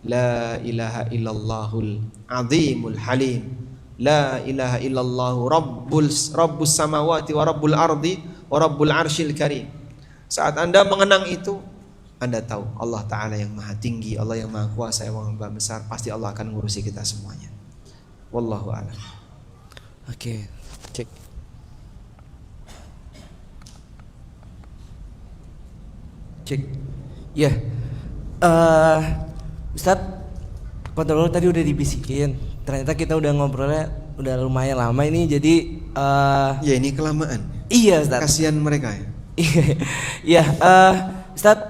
la ilaha illallahul azimul halim, la ilaha illallahu rabbus samawati wa rabbul ardi wa rabbul arsyil karim. Saat Anda mengenang itu, Anda tahu Allah Ta'ala yang maha tinggi, Allah yang maha kuasa, yang maha besar. Pasti Allah akan ngurusi kita semuanya. Wallahu a'lam. Oke, cek. Cek. Ya. Ustadz, kontrol tadi udah dibisikin. Ternyata kita udah ngobrolnya udah lumayan lama ini. Jadi Ya ini kelamaan. iya Ustadz. Kasihan mereka ya. Iya, Ustadz,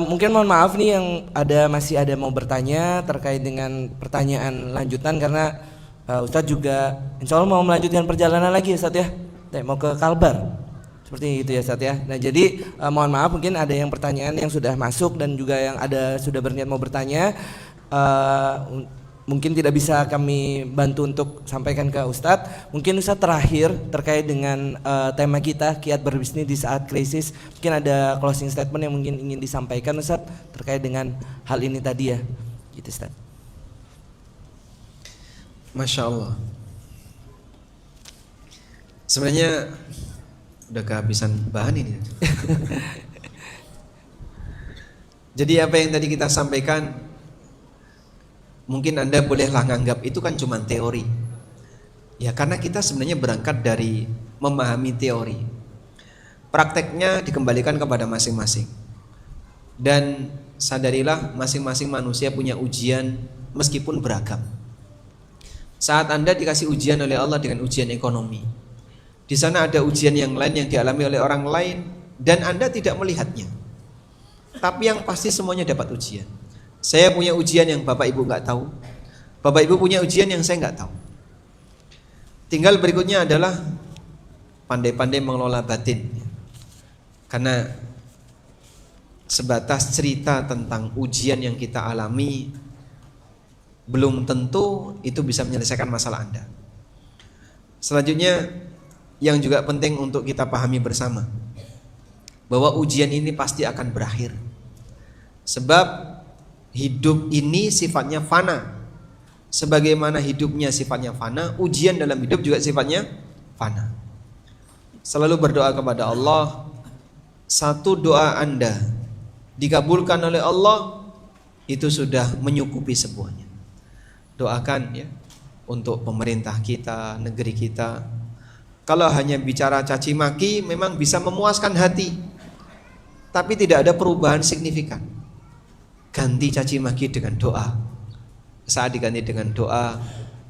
mungkin mohon maaf nih yang masih ada mau bertanya terkait dengan pertanyaan lanjutan karena Ustadz juga insya Allah mau melanjutkan perjalanan lagi ya Ustadz ya, mau ke Kalbar seperti itu ya Ustadz ya. Nah jadi mohon maaf mungkin ada yang pertanyaan yang sudah masuk dan juga yang sudah berniat mau bertanya. Mungkin tidak bisa kami bantu untuk sampaikan ke Ustadz. Mungkin Ustadz terakhir terkait dengan tema kita kiat berbisnis di saat krisis. Mungkin ada closing statement yang mungkin ingin disampaikan Ustadz terkait dengan hal ini tadi ya. Gitu Ustadz. Masya Allah. Sebenarnya udah kehabisan bahan ini. Jadi apa yang tadi kita sampaikan, mungkin Anda bolehlah nganggap itu kan cuma teori. Ya karena kita sebenarnya berangkat dari memahami teori. Prakteknya dikembalikan kepada masing-masing. Dan sadarilah masing-masing manusia punya ujian meskipun beragam. Saat Anda dikasih ujian oleh Allah dengan ujian ekonomi, di sana ada ujian yang lain yang dialami oleh orang lain dan Anda tidak melihatnya. Tapi yang pasti semuanya dapat ujian. Saya punya ujian yang Bapak Ibu nggak tahu. Bapak Ibu punya ujian yang saya nggak tahu. Tinggal berikutnya adalah pandai-pandai mengelola batin. Karena sebatas cerita tentang ujian yang kita alami belum tentu itu bisa menyelesaikan masalah Anda. Selanjutnya yang juga penting untuk kita pahami bersama, bahwa ujian ini pasti akan berakhir. Sebab hidup ini sifatnya fana. Sebagaimana hidupnya sifatnya fana, ujian dalam hidup juga sifatnya fana. Selalu berdoa kepada Allah. Satu doa Anda dikabulkan oleh Allah, itu sudah menyukupi semuanya. Doakan ya untuk pemerintah kita, negeri kita. Kalau hanya bicara caci maki memang bisa memuaskan hati, tapi tidak ada perubahan signifikan. Ganti caci maki dengan doa. Saat diganti dengan doa,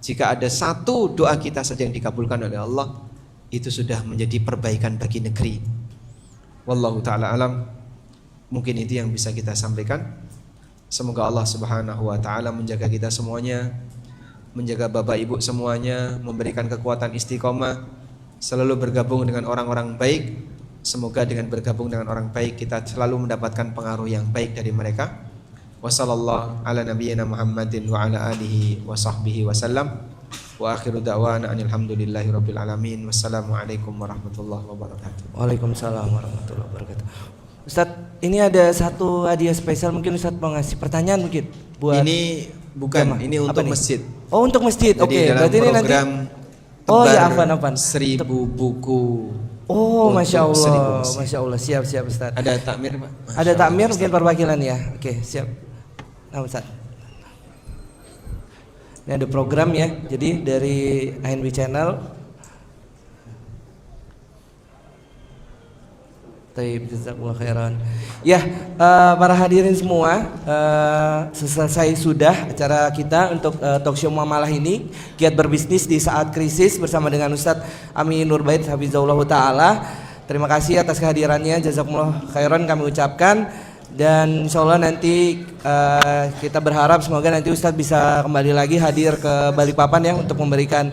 jika ada satu doa kita saja yang dikabulkan oleh Allah, itu sudah menjadi perbaikan bagi negeri. Wallahu ta'ala alam. Mungkin itu yang bisa kita sampaikan. Semoga Allah subhanahu wa ta'ala menjaga kita semuanya, menjaga bapak ibu semuanya, memberikan kekuatan istiqomah, selalu bergabung dengan orang-orang baik. Semoga dengan bergabung dengan orang baik kita selalu mendapatkan pengaruh yang baik dari mereka. Wassallallahu ala nabiyyina Muhammadin wa ala alihi wa sahbihi wasallam. Wa akhiru da'wana alhamdulillahi rabbil alamin. Wassalamualaikum warahmatullahi wabarakatuh. Waalaikumsalam warahmatullahi wabarakatuh. Ustadz, ini ada satu hadiah spesial, mungkin Ustadz mau ngasih pertanyaan mungkin buat ini bukan, ini untuk masjid. Oh untuk masjid, oke. Berarti ini nanti oh ya afan. 1000 buku. Oh masya Allah, siap Ustadz. Ada takmir Pak? Ada takmir mungkin perwakilan ya. Oke siap. Nah Ustadz, ini ada program ya, jadi dari ANB Channel. Taib, jazakumullah khairan. Ya, para hadirin semua, selesai sudah acara kita untuk talkshow muamalah ini, kiat berbisnis di saat krisis bersama dengan Ustadz Amin Nur Bait Hafizahullah Ta'ala. Terima kasih atas kehadirannya, jazakumullah khairan kami ucapkan. Dan insya Allah nanti kita berharap semoga nanti Ustadz bisa kembali lagi hadir ke Balikpapan ya untuk memberikan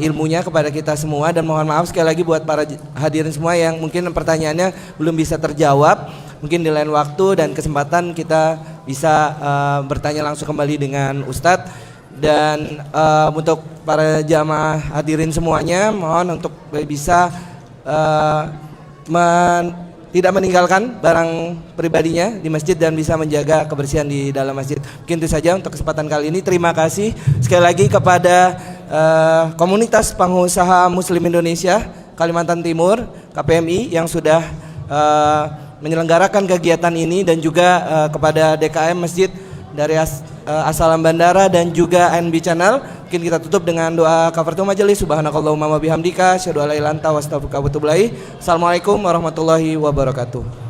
ilmunya kepada kita semua. Dan mohon maaf sekali lagi buat para hadirin semua yang mungkin pertanyaannya belum bisa terjawab. Mungkin di lain waktu dan kesempatan kita bisa bertanya langsung kembali dengan Ustadz. Dan untuk para jamaah hadirin semuanya mohon untuk bisa tidak meninggalkan barang pribadinya di masjid dan bisa menjaga kebersihan di dalam masjid. Mungkin itu saja untuk kesempatan kali ini. Terima kasih sekali lagi kepada komunitas pengusaha Muslim Indonesia Kalimantan Timur KPMI yang sudah menyelenggarakan kegiatan ini, dan juga kepada DKM Masjid dari Asalam Bandara dan juga ANB Channel. Mungkin kita tutup dengan doa kafaratul majelis. Subhanakallahumma wa bihamdika asyhadu an la ilaha illa anta astaghfiruka wa atubu ilaik. Assalamualaikum warahmatullahi wabarakatuh.